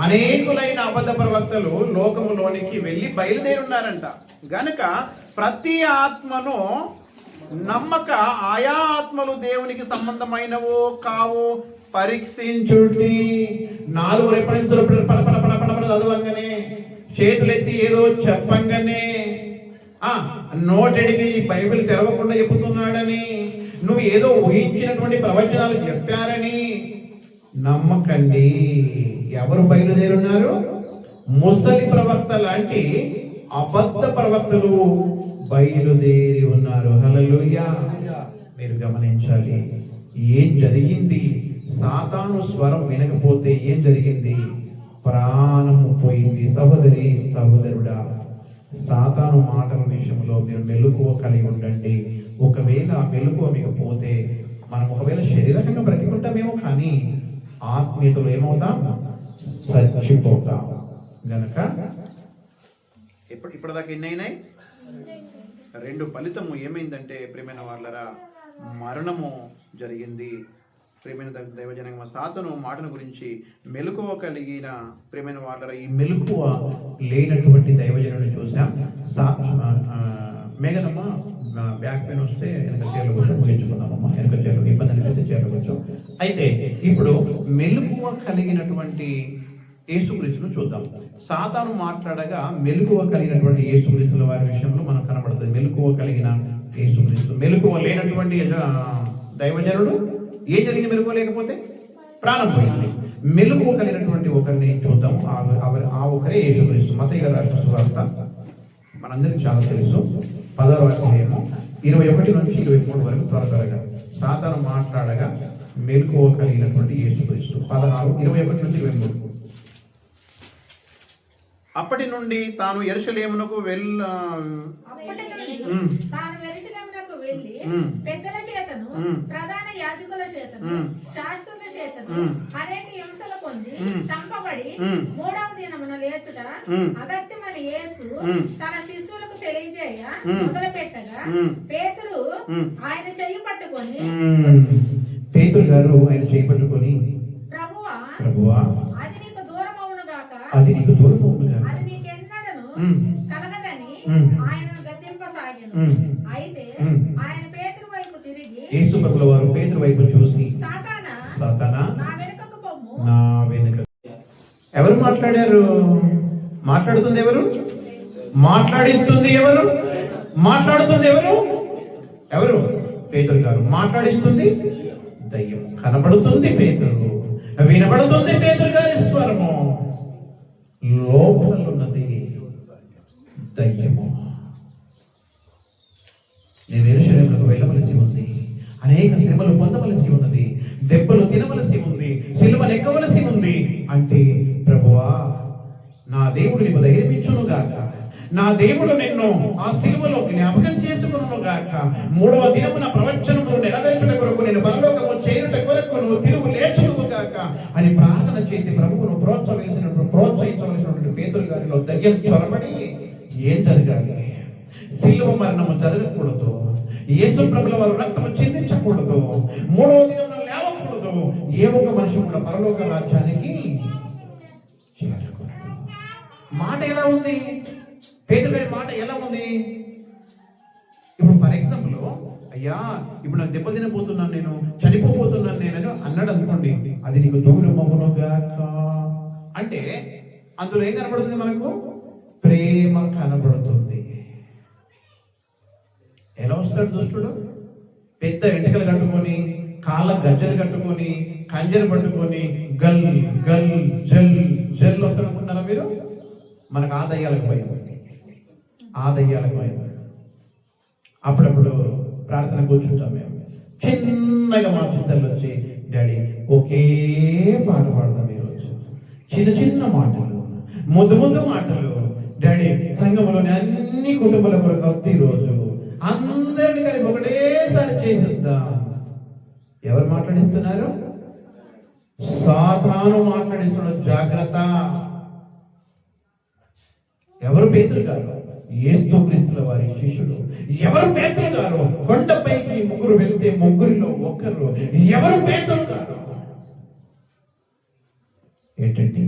అనేకులైన అబద్ధ ప్రవక్తలు లోకములోనికి వెళ్ళి బయలుదేరి ఉన్నారంట. గనుక ప్రతి ఆత్మను నమ్మక ఆయా ఆత్మలు దేవునికి సంబంధమైనవో కావో పరీక్షించుడి. 4 రెఫరెన్సులు చదవంగానే, చేతులెత్తి ఏదో చెప్పంగానే, నోటెడికి బైబిల్ తెరవకుండా చెబుతున్నాడని, నువ్వు ఏదో ఊహించినటువంటి ప్రవచనాలు చెప్పారని నమ్మకండి. ఎవరు బయలుదేరున్నారు? ముసలి ప్రవక్త లాంటి అబద్ధ ప్రవక్తలు బయలుదేరి ఉన్నారు. హల్లెలూయా. మీరు గమనించాలి ఏం జరిగింది. సాతాను స్వరం వినకపోతే ఏం జరిగింది? ప్రాణము పోయింది. సహోదరి సహోదరుడా, సాతాను మాటల విషయంలో మీరు మెలకువ కలిగి ఉండండి. ఒకవేళ ఆ మెలకువ మీకు పోతే, మనం ఒకవేళ శరీరకంగా బ్రతికుంటామేమో, కానీ ఆత్మీయతలో ఏమవుతాం? చచ్చిపోతాం. గనక ఇప్పటిదాకా ఎన్ని అయినాయి? 2. ఫలితము ఏమైందంటే ప్రియమైన వాళ్ళరా, మరణము జరిగింది. ప్రియమైన దైవజనంగా సాతాను మాటల గురించి మెలకువ కలిగిన ప్రియమైన వాళ్ళరా, ఈ మెలకువ లేనటువంటి దైవజనుని చూసాం. మేఘనమ్మ బ్యాక్ పెయిన్ వస్తే వెనక చేయాలి కొంచెం ముగించుకున్నామమ్మా. వెనక చేయాలి ఇబ్బంది అనిపిస్తే చేయాలి కొంచెం. అయితే ఇప్పుడు మెలకువ కలిగినటువంటి యేసుక్రీస్తును చూద్దాం. సాతాను మాట్లాడగా మెలకువ కలిగినటువంటి యేసుక్రీస్తుల వారి విషయంలో మనకు కనబడుతుంది. మెలకువ కలిగిన యేసుక్రీస్తు. మెలకువ లేనటువంటి దైవజనుడు ఏం జరిగింది? మెలకువ లేకపోతే ప్రాణం పోయింది. మెలకువ కలిగినటువంటి ఒకరిని చూద్దాం. ఆ ఒకరే యేసుక్రీస్తు. మత్తయి గారు రాసిన సువార్త మనందరికీ చాలా తెలుసు. 10వ అధ్యాయము 21 నుంచి 23 వరకు త్వరగా. సాతాను మాట్లాడగా మెలకువ కలిగినటువంటి యేసుక్రీస్తు. 21 నుంచి 23. అప్పటి నుండి తాను యెరూషలేమునకు వెళ్ళి పెద్దల చేతను ప్రధాన యాజకుల యాజకుల చేతను శాస్త్రుల చేతను అనేక హింసలు పొంది చంపబడి మూడవ దినమున లేచుట అగత్యమని యేసు తన శిష్యులకు తెలియజేయ మొదలు పెట్టగా పేతురు ఆయన చెయ్యి పట్టుకొని పేతురు గారు ఆయన చేయి పట్టుకొని ప్రభువా ప్రభువా అది నీకు దూరం అవును గాక అది నీకు దూరం అవును గాక అది నీకెన్నడను కలగదని ఆయనను గద్దింపసాగాను. అయితే ఆయన పేతురు వైపు తిరిగి యేసు ప్రభుల వారు పేతురు వైపు చూసి సాతానా సాతానా నా వెనుకకు పొమ్ము. నా వెనుక. ఎవరు మాట్లాడారు? మాట్లాడుతుంది ఎవరు? మాట్లాడిస్తుంది ఎవరు? మాట్లాడుతుంది ఎవరు? ఎవరు? పేతురు గారు. మాట్లాడిస్తుంది దయ్యం. కనబడుతుంది పేతురు, వినబడుతుంది పేతురు గారి స్వరము. లోపల ఉన్నది దయ్యము. నేను యెరూషలేమునకు వెళ్ళవలసి ఉంది, అనేక శ్రమలు పొందవలసి ఉన్నది, దెబ్బలు తినవలసి ఉంది, సిలువను ఎక్కవలసి ఉంది అంటే, ప్రభువా నా దేవుడు నీకు ధైర్యం ఇచ్చును గాక, నా దేవుడు నిన్ను ఆ సిలువలో జ్ఞాపకం చేసుకును గాక, మూడవ దినమున ప్రవచనములు నెరవేర్చుట కొరకు నేను పరలోకము చేయుట కొరకు నువ్వు తిరుగు లేచును గాక అని ప్రార్థన చేసి ప్రభువును ప్రోత్సహించవలసినటువంటి పేతురు గారిలో దయ్యం చొరబడి, ఏం జరగాలి? సిలువ మరణము జరగకూడదు, యేసు ప్రభుల వారు రక్తము చిందించకూడదు, మూడవ దినమున లేవకూడదు, ఏ ఒక్క మనిషి కూడా పరలోక రాజ్యానికి చేరకూడదు. మాట ఎలా ఉంది? పేతురు గారి మాట ఎలా ఉంది? ఇప్పుడు ఫర్ ఎగ్జాంపుల్, అయ్యా ఇప్పుడు నాకు దెబ్బ తినబోతున్నాను, నేను చనిపోబోతున్నాను నేను అన్నాడు అనుకోండి, అది నీకు దూరమవును గాక అంటే అందులో ఏం కనబడుతుంది? మనకు ప్రేమ కనబడుతుంది. ఎలా వస్తాడు దుష్టుడు? పెద్ద వెంట్రుకలు కట్టుకొని, కాళ్ళ గజ్జలు కట్టుకొని, కంజలు పట్టుకొని గల్ గల్ జల్ జల్ వస్తాడు అనుకుంటున్నారా మీరు? మనకు ఆ దయ్యాలకు భయం, ఆ దయ్యాలకు భయం. అప్పుడప్పుడు ప్రార్థన కూర్చుంటాం మేము, చిన్నగా మా చిత్తలు వచ్చి, డాడీ ఒకే పాట పాడదాం ఈరోజు, చిన్న చిన్న మాటలు, ముద్దు ముద్దు మాటలు, డాడీ సంఘంలోని అన్ని కుటుంబాల కొరకు వద్దు ఈరోజు, అందరిని కలిపి ఒకటేసారి చేసేద్దాం. ఎవరు మాట్లాడిస్తున్నారు? సాతాను మాట్లాడిస్తున్నాడు. జాగ్రత్త. ఎవరు? పేతురు గారు, యేసుక్రీస్తుల వారి శిష్యుడు. ఎవరు పేతురు గారు? కొండపైకి ముగ్గురు వెళ్తే ముగ్గురిలో ఒకరు. ఎవరు పేతురు గారు? ఏంటంటే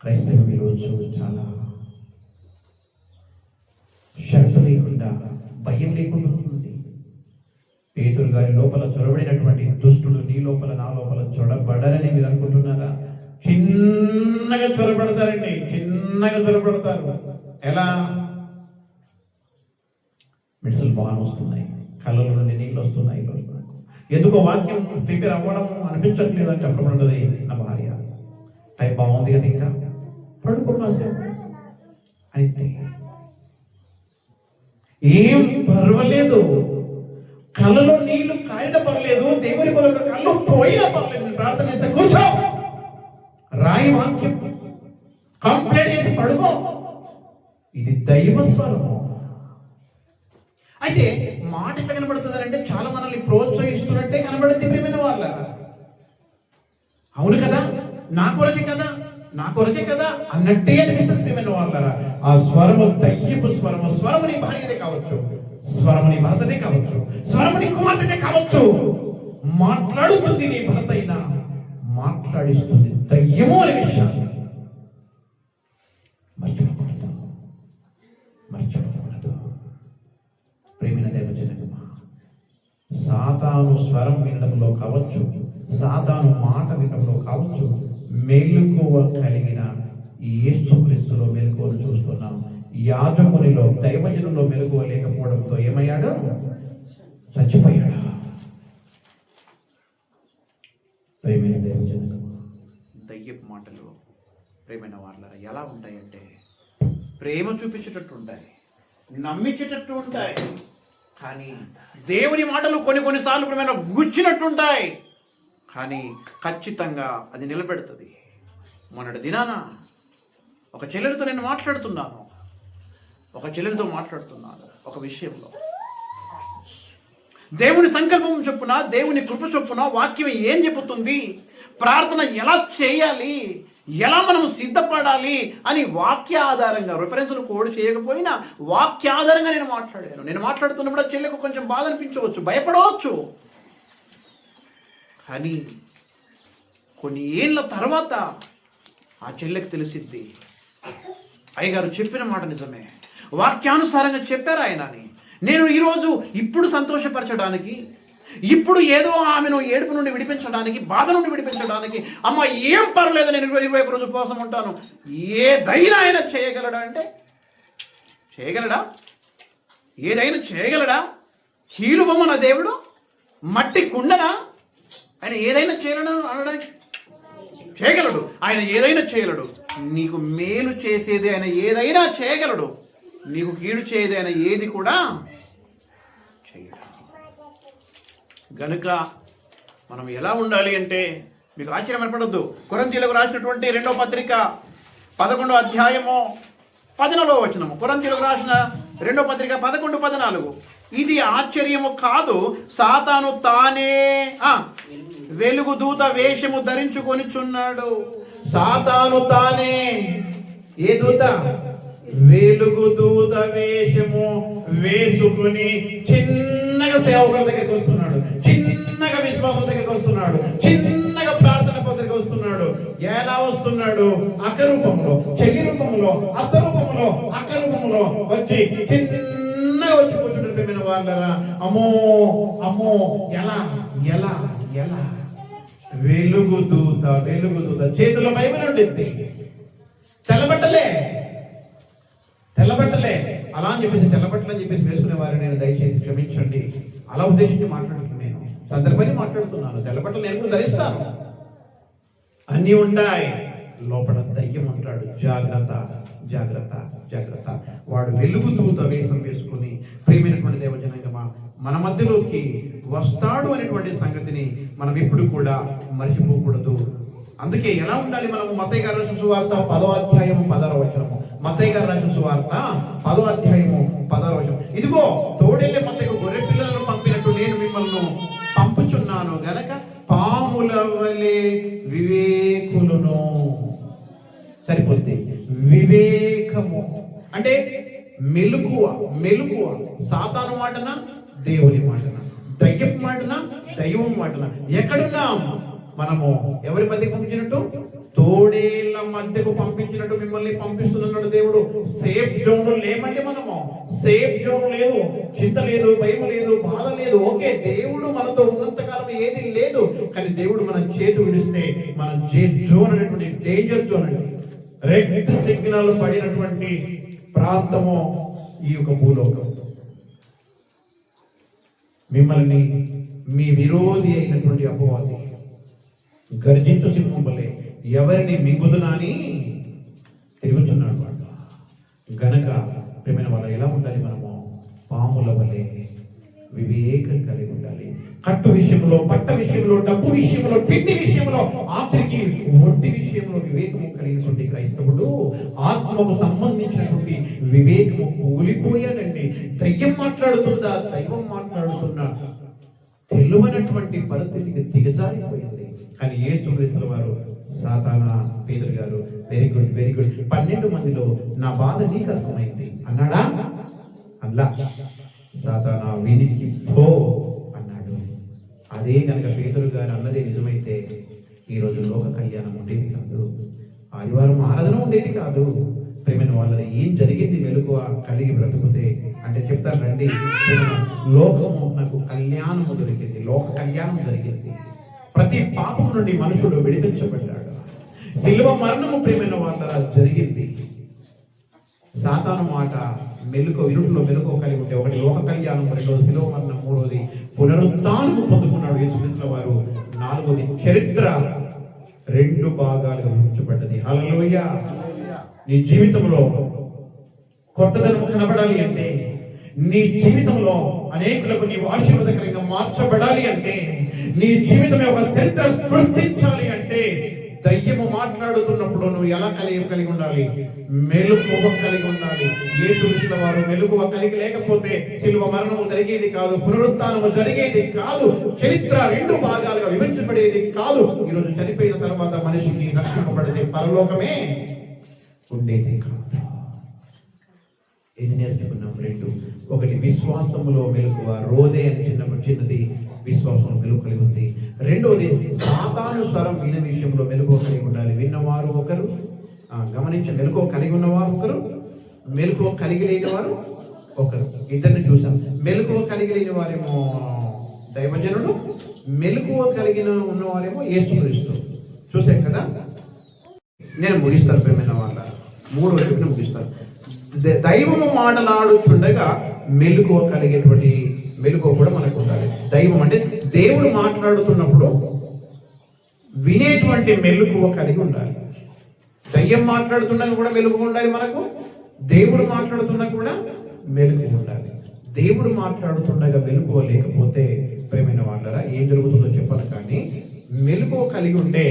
క్రైస్తవం ఈరోజు చాలా షరతు లేకుండా, భయం లేకుండా ఉంటుంది. పేతురు గారి లోపల చొరబడినటువంటి దుష్టుడు నీ లోపల నా లోపల చొరబడరని మీరు అనుకుంటున్నారా? చిన్నగా చొరబడతారండి, చిన్నగా చొరబడతారు. ఎలా? మిడ్సులు బాగా వస్తున్నాయి, కళ్ళలో నుండి నీళ్ళు వస్తున్నాయి. ఎందుకో వాక్యం ప్రిపేర్ అవ్వడం అనిపించట్లేదు అంటే అప్పుడు ఉంటుంది, నా భార్య టైం బాగుంది కదా, ఇంకా పడుకో కాసేపు అయితే ఏం పర్వాలేదు, కళ్ళలో నీళ్లు కారిన పర్లేదు, దేవుని కొరకు కళ్ళు పోయినా పర్లేదు, ప్రార్థన చేస్తే కూర్చో, రాయి వాక్యం కంప్లైంట్ చేసి పడుకో. ఇది దైవ స్వరము. అయితే మాట ఎట్లా కనబడుతుంది అంటే, చాలా మనల్ని ప్రోత్సహిస్తున్నట్టే కనబడుతుంది ప్రియమైన వాళ్ళ. అవును కదా, నా కొరకే కదా, నా కొరకే కదా అన్నట్టే అనిపిస్తుంది ప్రియమైన వాళ్ళరా. ఆ స్వరము దయ్యపు స్వరము. స్వరము నీ భార్యదే కావచ్చు, స్వరము నీ భర్తదే కావచ్చు, స్వరము నీ కుమార్తెదే కావచ్చు. మాట్లాడుతుంది నీ భర్త అయినా, మాట్లాడిస్తుంది దయ్యము అనే విషయాన్ని మర్చిపోకూడదు, మర్చిపోకూడదు. ప్రేమైన దేవజనమా, సాతాను స్వరం వినడంలో కావచ్చు, సాతాను మాట వినడంలో కావచ్చు, మెలకువ కలిగిన యేసుక్రీస్తులో మెలకువను చూస్తున్నాం. యాజకునిలో, దైవజనులో మెలకువ లేకపోవడంతో ఏమయ్యాడు? చచ్చిపోయాడు. ప్రేమైన దేవజనమా, దయ్యపు మాటలు ప్రేమైన వాళ్ళ ఎలా ఉంటాయంటే, ప్రేమ చూపించేటట్టు ఉంటాయి, నమ్మించేటట్టు ఉంటాయి, కానీ దేవుని మాటలు కొన్నిసార్లు ప్రేమ గుచ్చినట్టుంటాయి, కానీ ఖచ్చితంగా అది నిలబెడుతుంది. మొన్నటి దినాన ఒక చెల్లెలతో నేను మాట్లాడుతున్నాను, ఒక విషయంలో దేవుని సంకల్పం చొప్పున, దేవుని కృప చొప్పున వాక్యం ఏం చెబుతుంది, ప్రార్థన ఎలా చేయాలి, ఎలా మనం సిద్ధపడాలి అని వాక్య ఆధారంగా, రిఫరెన్స్లు కోడ్ చేయకపోయినా వాక్య ఆధారంగా నేను మాట్లాడాను. నేను మాట్లాడుతున్నప్పుడు ఆ చెల్లెకు కొంచెం బాధ అనిపించవచ్చు, భయపడవచ్చు. కానీ కొన్ని ఏళ్ళ తర్వాత ఆ చెల్లెకి తెలిసిద్ది, అయ్యగారు చెప్పిన మాట నిజమే, వాక్యానుసారంగా చెప్పారు ఆయన అని. నేను ఈరోజు ఇప్పుడు సంతోషపరచడానికి, ఇప్పుడు ఏదో ఆమెను ఏడుపు నుండి విడిపించడానికి, బాధ నుండి విడిపించడానికి, అమ్మ ఏం పర్లేదు నేను 21 రోజు కోసం ఉంటాను, ఏదైనా ఆయన చేయగలడా అంటే చేయగలడా? ఏదైనా చేయగలడా? హీలుబొమ్మ నా దేవుడు, మట్టి కుండనా? ఆయన ఏదైనా చేయగలడు అనడానికి చేయగలడు. ఆయన ఏదైనా చేయగలడు. నీకు మేలు చేసేది ఆయన ఏదైనా చేయగలడు. నీకు కీడు చేయది ఆయన ఏది కూడా చేయడు. గనుక మనం ఎలా ఉండాలి అంటే, మీకు ఆశ్చర్యం ఏర్పడొద్దు. కొరింథీయులకు రాసినటువంటి 2వ పత్రిక 11వ అధ్యాయము 14వ వచనము. కొరింథీయులకు రాసిన 2వ పత్రిక 11-14. ఇది ఆశ్చర్యము కాదు, సాతాను తానే వెలుగు దూత వేషము ధరించుకొనిచున్నాడు. సాతాను తానే ఏ దూత? వెలుగు దూత వేషము వేసుకుని చిన్నగా సేవకుల దగ్గరికి వస్తున్నాడు, చిన్నగా విశ్వాసుల దగ్గరికి వస్తున్నాడు, చిన్నగా ప్రార్థన దగ్గరికి వస్తున్నాడు. ఎలా వస్తున్నాడు? అకరూపంలో, చెల్లి రూపంలో, అత్త రూపంలో, అకరూపంలో వచ్చి చిన్నగా వచ్చి కూర్చుంటున్న వాళ్ళరా, అమ్మో అమ్మో ఎలా ఎలా ఎలా వెలుగు దూత, వెలుగు దూత చేతిలో బైబిల్ ఉండింది, తెల్లబట్టలే అలా అని చెప్పేసి తెల్లబట్టలు అని చెప్పేసి వేసుకునే వారు నేను దయచేసి క్షమించండి. అలా ఉద్దేశించి మాట్లాడుతున్నాను, నేను సందర్భాన్ని మాట్లాడుతున్నాను. తెల్లబట్టలు నేను కూడా ధరిస్తాను, అన్నీ ఉంటాయి. లోపల దయ్యం ఉంటాడు. జాగ్రత్త జాగ్రత్త జాగ్రత్త. వాడు వెలుగు దూత వేషం వేసుకుని ప్రియమైనటువంటి దేవజనంగా మన మధ్యలోకి వస్తాడు అనేటువంటి సంగతిని మనం ఎప్పుడు కూడా మర్చిపోకూడదు. అందుకే ఎలా ఉండాలి మనము? మత్తయి గారు రాసిన సువార్త 10వ అధ్యాయము 16వ వచనము. మత్తయి గారు రాసిన సువార్త 10వ అధ్యాయము 16వ వచనం. ఇదిగో తోడేళ్ళ మధ్యకు గొర్రె పిల్లలను పంపినట్టు నేను మిమ్మల్ని పంపుచున్నాను గనక పాముల వలె వివేకులను. సరిపోద్ది. వివేకము అంటే మెలకువ. సాతాను మాటన, దేవుని మాటన, దయ్యం మాటన, దైవం మాటన. ఎక్కడున్నాం మనము? ఎవరి మధ్యకు పంపించినట్టు? తోడేళ్ల మధ్యకు పంపించినట్టు మిమ్మల్ని పంపిస్తున్నాడు దేవుడు. సేఫ్ జోన్ లేమంటే మనము సేఫ్ జోన్ లేదు, చింత లేదు, భయం లేదు, బాధ లేదు. ఓకే, దేవుడు మనతో ఉన్నంతకాలం ఏది లేదు. కానీ దేవుడు మన చేతి విడిస్తే మన జోన్ అనేటువంటి డేంజర్ జోన్ అండి, రెడ్ సిగ్నల్ పడినటువంటి ప్రాంతము ఈ యొక్క భూలోకం. మిమ్మల్ని మీ విరోధి అయినటువంటి అపవాది గర్జించు సింహం వలె ఎవరిని మింగుదునాని తిరుగుతున్నాడు వాడు. గనక ప్రేమైన వాళ్ళు ఎలా ఉండాలి మనము? పాముల వలె వివేకం కలిగి ఉండాలి. కట్టు విషయంలో, బట్ట విషయంలో, డబ్బు విషయంలో, తిండి విషయంలో, ఆఖరికి ఒంటి విషయంలో వివేకము కలిగినటువంటి క్రైస్తవుడు ఆత్మకు సంబంధించినటువంటి వివేకము కూలిపోయాడండి. దయ్యం మాట్లాడుతుందా, దైవం మాట్లాడుతున్నా తెలివైనటువంటి పరిస్థితికి దిగజారిపోయింది. కానీ యేసుక్రీస్తు వారు, సాతానా, పేతురు గారు, వెరీ గుడ్ 12 మందిలో నా బాధ నీకు అర్థమైంది అన్నాడా? అల్లా. సాతానా వీనికి పో అన్నాడు. అదే కనుక పేతురు గారు అన్నదే నిజమైతే ఈరోజు లోక కళ్యాణం ఉండేది కాదు, ఆదివారం ఆరాధన ఉండేది కాదు. ప్రేమైన వాళ్ళని ఏం జరిగింది మెలకువ కలిగి బ్రతుకుతే అంటే చెప్తారు రండి. లోకము నాకు కళ్యాణము దొరికింది, లోక కళ్యాణం జరిగింది. ప్రతి పాపం నుండి మనుషుడు విడిపించబడ్డాడు. శిలువ మరణము ప్రేమైన వాళ్ళ జరిగింది. సాతాను మాట ఇరుట్లో మెలుకో కలిగి ఉంటే, ఒకటి లోక కళ్యాణం, రెండోది శిలువ మరణం, మూడోది పునరుత్థానము పొందుకున్నాడు యేసుక్రీస్తు వారు, నాలుగోది చరిత్ర 2 భాగాలుగా ఉంచబడ్డది. హల్లెలూయా. నీ జీవితంలో కొత్తదనం కనబడాలి అంటే, నీ జీవితంలో అనేకులకు నీవు ఆశీర్వాదకరంగా మార్చబడాలి అంటే, నీ జీవితం యొక్క చరిత్ర సృష్టించాలి అంటే దయ్యము మాట్లాడుతున్నప్పుడు నువ్వు ఎలా కలిగి ఉండాలి? మెలకువ కలిగి ఉండాలి. యేసుక్రీస్తు వారు మెలకువ కలిగి లేకపోతే శిలువ మరణము జరిగేది కాదు, పునరుత్థానము జరిగేది కాదు, చరిత్ర 2 భాగాలుగా విభజించబడేది కాదు. ఈరోజు చనిపోయిన తర్వాత మనిషికి రక్షింపబడితే పరలోకమే ఉండేది కాదు. ఏది నేర్చుకున్నాం? 2. ఒకటి విశ్వాసములో మెలకువ, రోదే అని చిన్నది విశ్వాసంలో మెలకువ కలిగి ఉంది. 2వది సాతాను స్వరం వినే విషయంలో మెలకువ కలిగి ఉండాలి. విన్నవారు ఒకరు, గమనించ మెలకువ కలిగి ఉన్నవారు ఒకరు, మెలకువ కలిగి లేని వారు ఒకరు. ఇద్దరిని చూసాం. మెలకువ కలిగి లేని వారేమో దైవజనుడు, మెలకువ కలిగిన ఉన్నవారేమో యేసుక్రీస్తు. చూసాం కదా. నేను ముగిస్తాను ప్రేమైన వాళ్ళ 3వ చెప్పిన ముగిస్తాను. దైవము మాటలాడుతుండగా మెలకువ కలిగేటువంటి మెలకువ కూడా మనకు ఉండాలి. దైవం అంటే దేవుడు మాట్లాడుతున్నప్పుడు వినేటువంటి మెలకువ కలిగి ఉండాలి. దయ్యం మాట్లాడుతున్నా కూడా మెలకువ ఉండాలి మనకు, దేవుడు మాట్లాడుతున్నా కూడా మెలకువ ఉండాలి. దేవుడు మాట్లాడుతుండగా మెలకువ లేకపోతే ప్రేమైన వాళ్ళరా ఏం జరుగుతుందో చెప్పను, కానీ మెలకువ కలిగి ఉంటే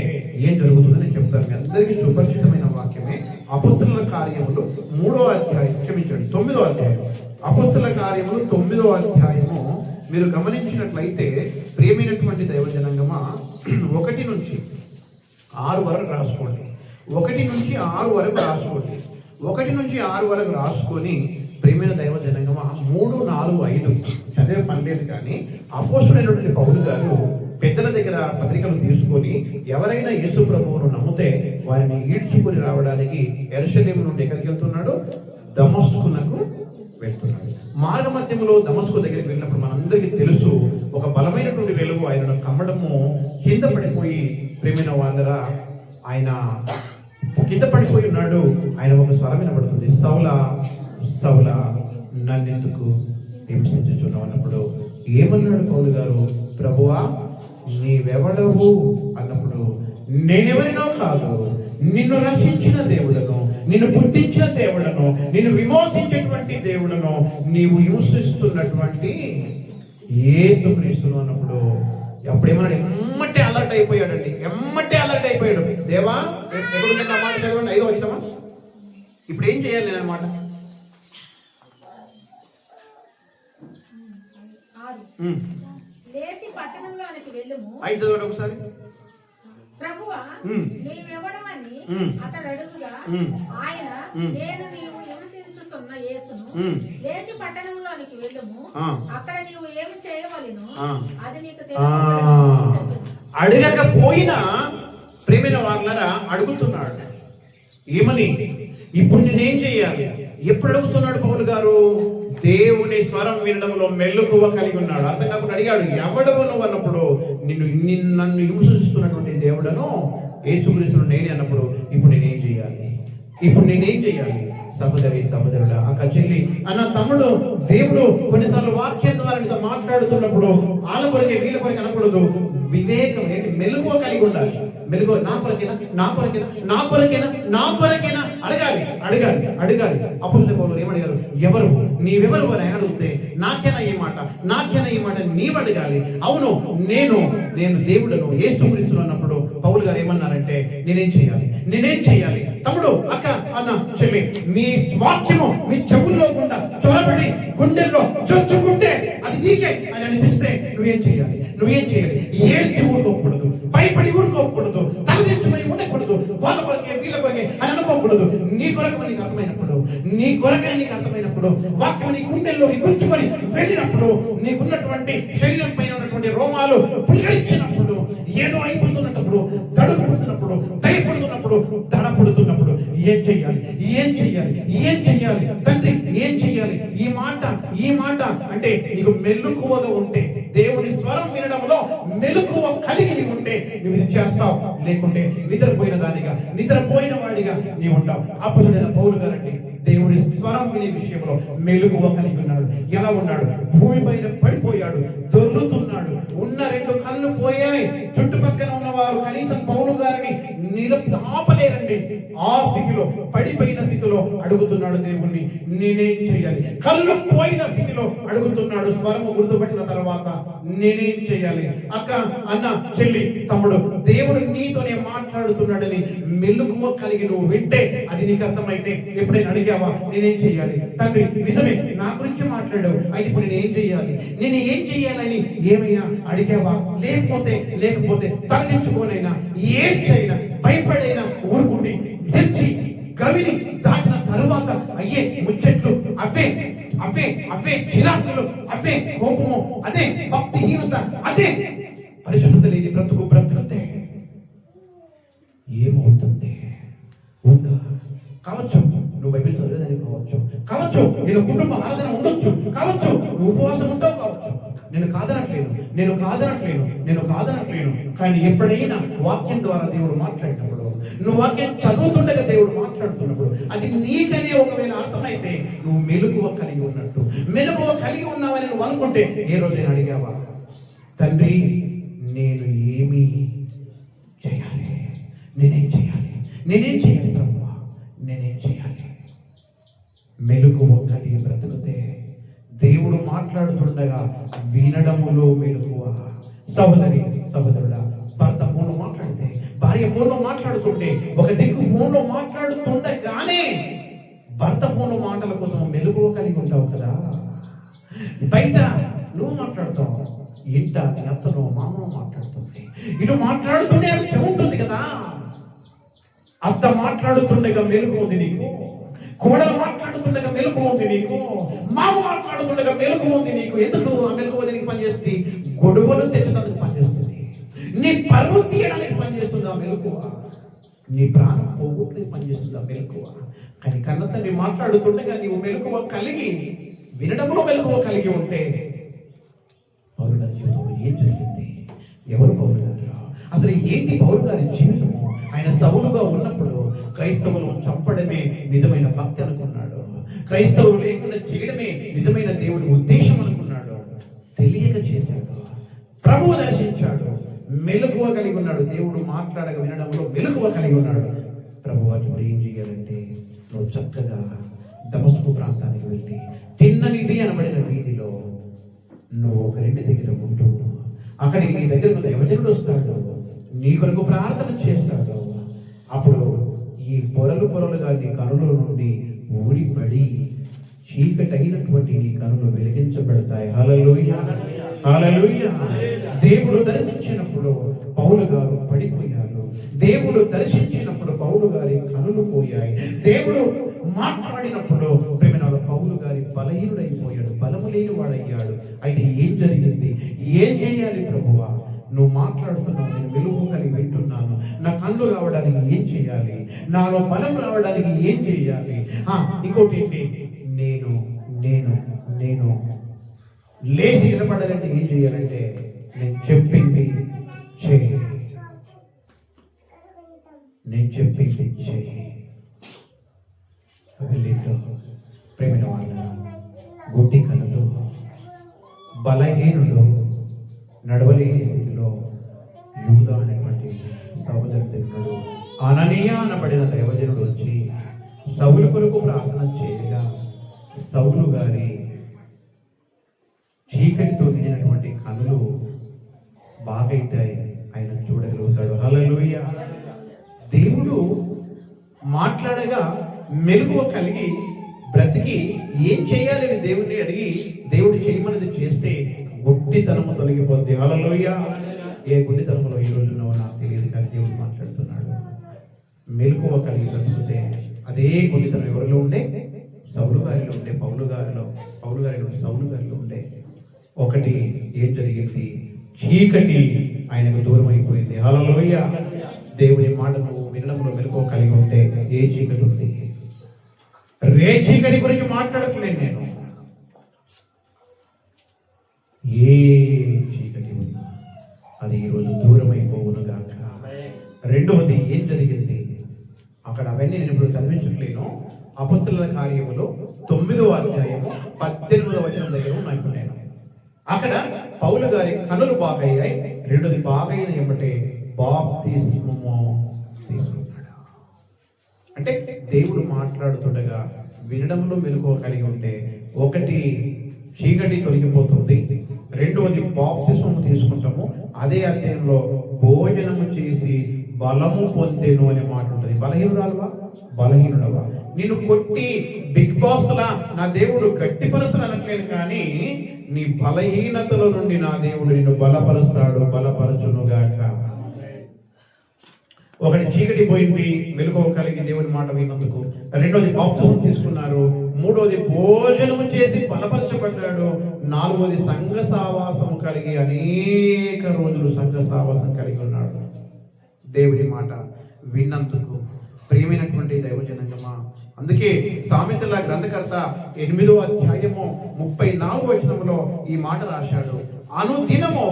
ఏం జరుగుతుందో నేను చెప్తాను. మీ అందరికీ సుపరిచితమైన వాక్యమే అపొస్తలుల కార్యములు 3వ అధ్యాయం, క్షమించండి 9వ అధ్యాయం. అపొస్తలుల కార్యములు 9వ అధ్యాయము మీరు గమనించినట్లయితే ప్రియమైనటువంటి దైవజనాంగమా 1 నుంచి 6 వరకు రాసుకోండి. 1 నుంచి 6 వరకు రాసుకోండి. 1 నుంచి 6 వరకు రాసుకొని ప్రియమైన దైవజనాంగమా 3, 4, 5 చదివే పని లేదు, కానీ అపోస్తలుడైనటువంటి పౌలు గారు పెద్దల దగ్గర పత్రికలు తీసుకొని ఎవరైనా యేసు ప్రభువును నమ్మితే వారిని ఈడ్చుకొని రావడానికి యెరూషలేము నుండి ఎక్కడికి వెళ్తున్నాడు? దమస్కునకు వెళ్తున్నాడు. మార్గ మధ్యంలో దమస్కు దగ్గరికి వెళ్ళినప్పుడు మనందరికీ తెలుసు, ఒక బలమైనటువంటి వెలుగు ఆయనను కమ్మడము, కింద పడిపోయి ప్రేమైన వాళ్ళరా ఆయన కింద పడిపోయి ఉన్నాడు. ఆయన ఒక స్వరం వినబడుతుంది, సౌలా సౌలా నన్నెందుకు హింసించుచున్నావు అన్నప్పుడు ఏమన్నాడు పౌలు గారు? ప్రభువా నీవెవడవు అన్నప్పుడు నేనెవరినో కాదు, నిన్ను రక్షించిన దేవుడను, నిన్ను పుట్టించిన దేవుడను, నిన్ను విమోచించేటువంటి దేవుడను నీవు హింసిస్తున్నటువంటి యేసుక్రీస్తును అన్నప్పుడు అప్పుడేమన్నాడు? ఎమ్మటే అలర్ట్ అయిపోయాడండి. ఎమ్మటే అలర్ట్ అయిపోయాడు. దేవా ఎప్పుడు మాట చదవండి, 5వ వచనమా. ఇప్పుడు ఏం చేయాలి నేను అన్నమాట? లేచి పట్టణంలోనికి వెళ్ళుము. 5 ఒకసారి. ప్రభువా నీవెవడమని అతడు అడుగుగా ఆయన, నేను నీవు హింసించుతున్న యేసును, లేచి పట్టణంలోనికి వెళ్ళుము, అక్కడ నీవు ఏమి చేయవలెను అది నీకు తెలియదు. అడగకపోయినా ప్రేమైన వాళ్ళరా అడుగుతున్నాడు. ఏమని? ఇప్పుడు నేనేం చేయాలి? ఎప్పుడు అడుగుతున్నాడు పౌలు గారు? దేవుని స్వరం వినడంలో మెలకువ కలిగి ఉన్నాడు. అర్థం కాకుండా అడిగాడు, ఎవడవు నువ్వు అన్నప్పుడు నన్ను హింసిస్తున్నటువంటి దేవుడను యేసుక్రీస్తును నేనే అన్నప్పుడు ఇప్పుడు నేనేం చేయాలి? ఇప్పుడు నేనేం చేయాలి? సహోదరుడా, అక్క చెల్లి, అన్న తమ్ముడు, దేవుడు కొన్నిసార్లు వాక్యం ద్వారా నీతో మాట్లాడుతున్నప్పుడు వాళ్ళ కొరకే వీళ్ళ కొరకే అనకూడదు. వివేకం ఏంటి? మెలకువ కలిగి ఉండాలి. మెలకువ నా కొరకేనా, నా కొరకేనా, నా కొరకేనా, నా కొరకేనా అడగాలి, అడగాలి, అడగాలి. అప్పుడు పౌలు ఏమడిగారు? ఎవరు నీవెవరు అని అడిగితే నాకేనా ఈ మాట, నాకేనా ఈ మాట నీవు అడగాలి. అవును నేను దేవుడను, యేసుక్రీస్తును అన్నప్పుడు పౌలు గారు ఏమన్నారంటే నేనేం చేయాలి? తమ్ముడు, అక్క, అన్న, చెల్లి, మీ వాక్యము మీ చెవుల్లో గుండా చొరబడి గుండెల్లో చొచ్చుకుంటే అది నీకే అని అనిపిస్తే నువ్వేం చేయాలి? ఏడ్చి ఊరుకోకూడదు, భయపడి ఊరుకోకూడదు, తలదించుకొని ఉండకూడదు, వాళ్ళ కొరకే వీళ్ళ కొరకే అని అనుకోకూడదు. నీ కొరకు నీకు అర్థమైనప్పుడు వాక్యం నీ గుండెల్లో గుర్చుకొని వెళ్ళినప్పుడు నీకున్నటువంటి శరీరం పైన ఉన్నటువంటి రోమాలు పులికరించినప్పుడు, ఏదో అయిపోతున్నప్పుడు, దడుగుడుతున్నప్పుడు, దయపడుతున్నప్పుడు, దడపడుతున్నప్పుడు ఏం చెయ్యాలి? తండ్రి ఏం చెయ్యాలి? ఈ మాట అంటే నీకు మెలకువగా ఉంటే, దేవుని స్వరం వినడంలో మెలకువ కలిగి ఉంటే నువ్వు ఇది చేస్తావు. లేకుంటే నిద్రపోయిన వాడిగా నీవు ఉంటావు. అప్పుడు నేను పౌలు గారండి దేవుడి స్వరం వినే విషయంలో మెలకువ కలిగి ఉన్నాడు. ఎలా ఉన్నాడు? భూమి పైన పడిపోయాడు, దొర్లుతున్నాడు, ఉన్న 2 కళ్ళు పోయాయి. చుట్టుపక్కల ఉన్నవారు కనీసం పౌలు గారిని ఆపలేరండి. ఆ స్థితిలో, పడిపోయిన స్థితిలో అడుగుతున్నాడు దేవుణ్ణి, నేనేం చేయాలి? కళ్ళు పోయిన స్థితిలో అడుగుతున్నాడు. స్వరము గుర్తుపట్టిన తర్వాత నేనేం చేయాలి? అక్క, అన్న, చెల్లి, తమ్ముడు, దేవుడు నీతోనే మాట్లాడుతున్నాడని మెలకువ కలిగి నువ్వు వింటే అది నీకు అర్థమైతే ఎప్పుడైనా అడిగావా నేనేం చేయాలి? తండ్రి నిజమే నా గురించి మాట్లాడావు, అయితే ఇప్పుడు నేను ఏం చేయాలి? నేను ఏం చేయాలని ఏమైనా అడిగావా? లేకపోతే తలదించుకోనైనా, ఏడ్చైనా, భయపడైనా ఊరుకుండి తెచ్చి గవిని దాటిన తరువాత అయ్యే ముచ్చట్లు, అవే చిరాకులు, అవే కోపము, అదే భక్తిహీనత, అదే పరిశుద్ధత లేని బ్రతుకుతే ఏమవుతుంది? ఉందా? కావచ్చు నువ్వు బైబిల్ చదివేదానికి కావచ్చు నేను కుటుంబ ఆరాధన ఉండొచ్చు, కావచ్చు నువ్వు ఉపవాసం ఉంటావు, కావచ్చు. నేను కాదనట్లేను. కానీ ఎప్పుడైనా వాక్యం ద్వారా దేవుడు మాట్లాడినప్పుడు, నువ్వు వాక్యం చదువుతుండగా దేవుడు మాట్లాడుతున్నప్పుడు, అది నీకనే ఒకవేళ అర్థమైతే నువ్వు మెలకువ కలిగి ఉన్నట్టు. మెలకువ కలిగి ఉన్నావని నువ్వు అనుకుంటే ఏ రోజైనా అడిగావా, తండ్రి నేను ఏమి చేయాలి? నేనేం చేయాలి ప్రభువా? నేనేం చేయాలి? మెలకువ కలిగి బ్రతుకుతే దేవుడు మాట్లాడుతుండగా వినడములో మెలకువ. సహోదరుడా, భర్త ఫోన్లో మాట్లాడితే, భార్య ఫోన్లో మాట్లాడుతుంటే, ఒక దిక్కు ఫోన్లో మాట్లాడుతుండగానే భర్త ఫోన్లో మాటల కోసం మెలకువ కలిగి ఉంటావు కదా. బయట నువ్వు మాట్లాడుతావు, ఇంట అత్తనో మామనో మాట్లాడుతుంది, ఇటు మాట్లాడుతూనే ఉంటుంది కదా. అత్త మాట్లాడుతుండగా మెలకు ఉంది నీకు, కోడలు మాట్లాడుతుండగా మెలకు ఉంది నీకు, మామ మాట్లాడుతుండగా మెలకు ఉంది నీకు. ఎందుకు ఆ మెలకు దేనికి పనిచేస్తుంది? గొడవలు తెచ్చడానికి పనిచేస్తుంది, నీ పరువు తీయడానికి పనిచేస్తుంది ఆ మెలకువ, నీ ప్రాణం పోగొట్టుకు పనిచేస్తుంది ఆ మెలకువ. కానీ కన్న తండ్రి మాట్లాడుతుండగా నీవు మెలకువ కలిగి, వినడంలో మెలకువ కలిగి ఉంటే పౌలు గారి జీవితంలో ఏం జరిగింది? ఎవరు పౌలు గారు? అసలు ఏంటి పౌలు గారి జీవితము? ఆయన సౌలుగా ఉన్నప్పుడు క్రైస్తవులు చంపడమే నిజమైన భక్తి అనుకున్నాడు, క్రైస్తవులు లేకుండా చేయడమే నిజమైన దేవుడి ఉద్దేశం అనుకున్నాడు. తెలియక చేశాడు, ప్రభువు దర్శించాడు, మెలకువ కలిగి ఉన్నాడు. దేవుడు మాట్లాడక వినడంలో మెలకువ కలిగి ఉన్నాడు. ప్రభు ఇప్పుడు ఏం చేయాలంటే, నువ్వు చక్కగా దమస్కు ప్రాంతానికి వెళ్ళి తిన్ననిది అనబడిన వీధిలో నువ్వు ఒక రెండి దగ్గర ఉంటూ, అక్కడికి నీ దగ్గరకు దైవజనుడు వస్తాడు, నీ కొరకు ప్రార్థన చేస్తాడు. అప్పుడు ఈ పొరలుగా నీ కనుల నుండి ఊడిపడి చీకటైనటువంటి నీ కనులు వెలిగించబడతాయి. హల్లెలూయా, హల్లెలూయా. దేవుడు దర్శించినప్పుడు పౌలు గారు పడిపోయారు, దేవుడు దర్శించినప్పుడు పౌలు గారి కనులు పోయాయి, దేవుడు మాట్లాడినప్పుడు ప్రేమనాడు పౌలు గారి బలహీనుడైపోయాడు, బలము లేని వాడయ్యాడు. అయితే ఏం జరిగింది? ఏం చేయాలి ప్రభువా? నువ్వు మాట్లాడుతున్నావు, నేను వెలుగు కలిగి వింటున్నాను, నా కళ్ళు రావడానికి ఏం చేయాలి? నాలో బలం రావడానికి ఏం చేయాలి? ఇంకోటి ఏంటి? నేను లేచి నిలబడాలంటే ఏం చేయాలంటే, నేను చెప్పింది చేయి. ప్రేమ వాళ్ళ గుడ్డి కళలు, బలహీనుడు, నడవలేని స్థితిలో యూదా అనేటువంటి సహోదరుడు అననీయ అనబడిన దైవజనుడు వచ్చి సౌలు కొరకు ప్రార్థన చేయగా, సౌలు గారి చీకటితో నిండినటువంటి కనులు బాగైతే ఆయన చూడగలుగుతాడు. హల్లెలూయా. దేవుడు మాట్లాడగా మెలకువ కలిగి బ్రతికి ఏం చేయాలని దేవుడిని అడిగి దేవుడు చేయమన్నది చేస్తే గుడ్డితనము తొలగిపోద్ది. హల్లెలూయా. ఏ గుడ్డితనములో ఈ రోజు నాకు తెలియదు, కానీ దేవుడు మాట్లాడుతున్నాడు. మెలకువ కలిగి బ్రతికితే అదే గుడ్డితనం ఎవరిలో ఉండే? సౌలు గారిలో ఉండే, పౌలు గారిలో సౌలు గారిలో ఉండే. ఒకటి ఏం జరిగింది? చీకటి ఆయనకు దూరం అయిపోయింది. హల్లెలూయా. దేవుని మాటను వినడంలో మెలకువ కలిగి ఉంటే ఏ చీకటి ఉంది? రే చీకటి గురించి మాట్లాడట్లేదు నేను. ఏ చీకటి ఉన్నా అది ఈరోజు దూరం అయిపోవును గాక. రెండవది ఏం జరిగింది? అక్కడ అవన్నీ నేను ఇప్పుడు చదివించట్లేను. అపొస్తలుల కార్యములో 9వ అధ్యాయము 18వ వచనం దగ్గర ఉన్నాను నేను. అక్కడ పౌలు గారి కనులు బాగయ్యాయి. రెండోది బాగైన ఏమంటే బాప్తిస్మము తీసుకున్నాడు. అంటే దేవుడు మాట్లాడుతుండగా వినడంలో మెలకువ కలిగి ఉంటే, ఒకటి చీకటి తొలగిపోతుంది, రెండవది బాప్తిస్మము తీసుకుంటాము. అదే అధ్యాయంలో భోజనము చేసి బలము పొందేను అనే మాట ఉంటుంది. బలహీనుడవా నిన్ను కొట్టి బిగ్ బాస్ లా నా దేవుడు గట్టిపరుస్తాడు అనట్లేదు, కానీ నీ బలహీనతల నుండి నా దేవుడు నిన్ను బలపరుస్తాడు, బలపరచునుగాక. ఒకటి చీకటి పోయింది, మెలకువ కలిగి దేవుని మాట విన్నందుకు. రెండోది బాప్తిస్మం తీసుకున్నారు. మూడోది భోజనము చేసి బలపరచబడ్డాడు. నాలుగోది సంఘ సావాసము కలిగి అనేక రోజులు సంఘ సావాసం కలిగి ఉన్నాడు. దేవుని మాట విన్నందుకు ప్రియమైనటువంటి దైవజనంగమా, అందుకే సామెతల గ్రంథకర్త 8వ అధ్యాయము 34వ వచనంలో ఈ మాట రాశాడు. అనుదినము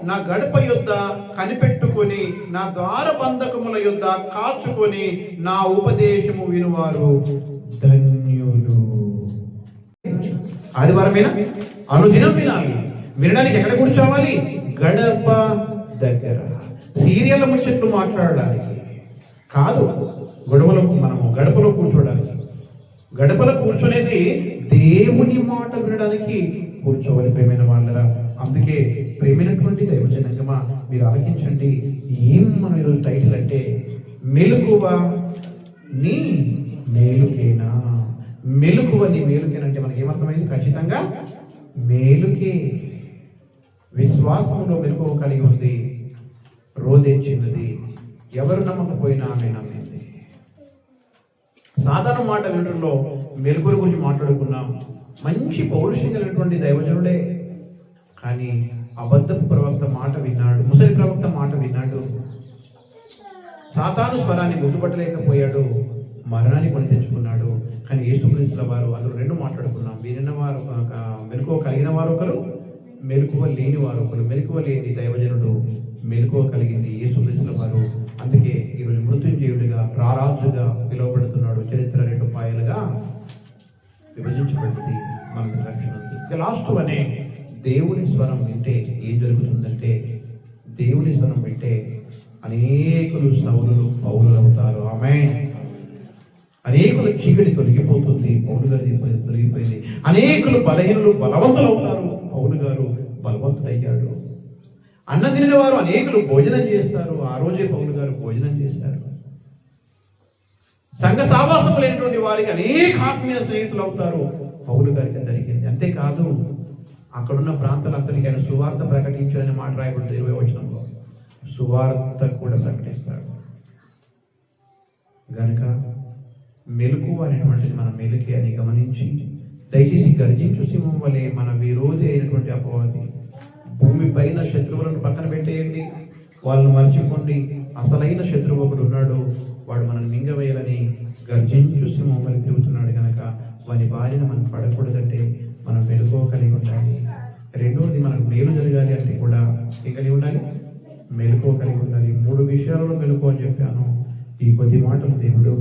నా గడప యొద్ద కనిపెట్టుకొని, నా ద్వారబంధకముల యొద్ద కాచుకొని, నా ఉపదేశము వినువారు ధన్యులు. ఆదివారమేనా? అనుదినం వినాలి. వినడానికి ఎక్కడ కూర్చోవాలి? గడప దగ్గర. సీరియల్ ముచ్చట్లు మాట్లాడాలి కాదు, మనము గడపలో కూర్చోడానికి. గడపలో కూర్చునేది దేవుని మాట వినడానికి కూర్చోవాలి ప్రేమైన వాళ్ళరా. అందుకే ప్రేమైనటువంటి దైవజనంగమా, మీరు ఆలకించండి. ఏం మన ఈరోజు టైటిల్ అంటే, మెలకువ నీ మేలుకేనా. మెలకువ నీ మేలుకేనంటే మనకి ఏమర్థమైంది? ఖచ్చితంగా మేలుకే. విశ్వాసంలో మెలకువ కలిగి ఉంది, రోదెచ్చినది, ఎవరు నమ్మకపోయినా ఆమె నమ్మింది. సాధారణ మాట వినడంలో మెలకువ గురించి మాట్లాడుకున్నాం. మంచి పౌరుషం కలిగినటువంటి దైవజనుడే, కానీ అబద్ధపు ప్రవక్త మాట విన్నాడు, ముసలి ప్రవక్త మాట విన్నాడు. సాతాను స్వరాన్ని గుర్తుపట్టలేకపోయాడు, మరణాన్ని కొని తెచ్చుకున్నాడు. కానీ యేసుక్రీస్తుల వారు అందులో రెండు మాట్లాడుకున్నాం. వినిన వారు మెలకువ కలిగిన వారు ఒకరు, మెలకువ లేని వారు ఒకరు. మెలకువ లేని దైవజనుడు, మెలకువ కలిగింది యేసుక్రీస్తుల వారు. అందుకే ఈరోజు మృత్యుంజయుడిగా, రారాజుగా పిలువబడుతున్నాడు. చరిత్ర 2 పాయలుగా విభజించబడింది. మనకు రక్షణ ఉంది. ఇక లాస్ట్ అనే దేవుని స్వరం వింటే ఏం జరుగుతుందంటే, దేవుని స్వరం వింటే అనేకులు సౌలులు పౌలులు అవుతారు. ఆమేన్. అనేకులు చీకటి తొలగిపోతుంది, పౌలు గారు తొలగిపోయింది. అనేకులు బలహీనులు బలవంతులు అవుతారు, పౌలు గారు బలవంతుడయ్యాడు. అన్నం తినిన వారు అనేకులు భోజనం చేస్తారు, ఆ రోజే పౌలు గారు భోజనం చేశారు. సంఘ సావాసం లేనటువంటి వారికి అనేక ఆత్మీయ స్నేహితులు అవుతారు, పౌలు గారికి జరిగింది. అంతేకాదు, అక్కడున్న ప్రాంతాలంతటికీ ఆయన సువార్త ప్రకటించాలని మాట రాయబడింది 20వ వచనంలో. సువార్త కూడా ప్రకటిస్తాడు. గనుక మెలకువ అనేటువంటిది మన మెలుకే అని గమనించి, దయచేసి గర్జించు సింహం వలె మన విరోధి అయినటువంటి అపవాది, భూమి పైన శత్రువులను పక్కన పెట్టేయండి, వాళ్ళని మర్చిపోండి. అసలైన శత్రువు ఒకడు ఉన్నాడు, వాడు మనం మింగవేయాలని గర్జించు సింహం వలె తిరుగుతున్నాడు. కనుక వాని బారిన మనం పడకూడదంటే మనం మెలకువ కలిగి ఉండాలి. రెండవది, మనకు మేలు జరగాలి అంటే కూడా ఏం కలిగి ఉండాలి? మెలకువ కలిగి ఉండాలి. 3 విషయాలలో మెలకువ అని చెప్పాను. ఈ కొద్ది మాటలు దేవుడు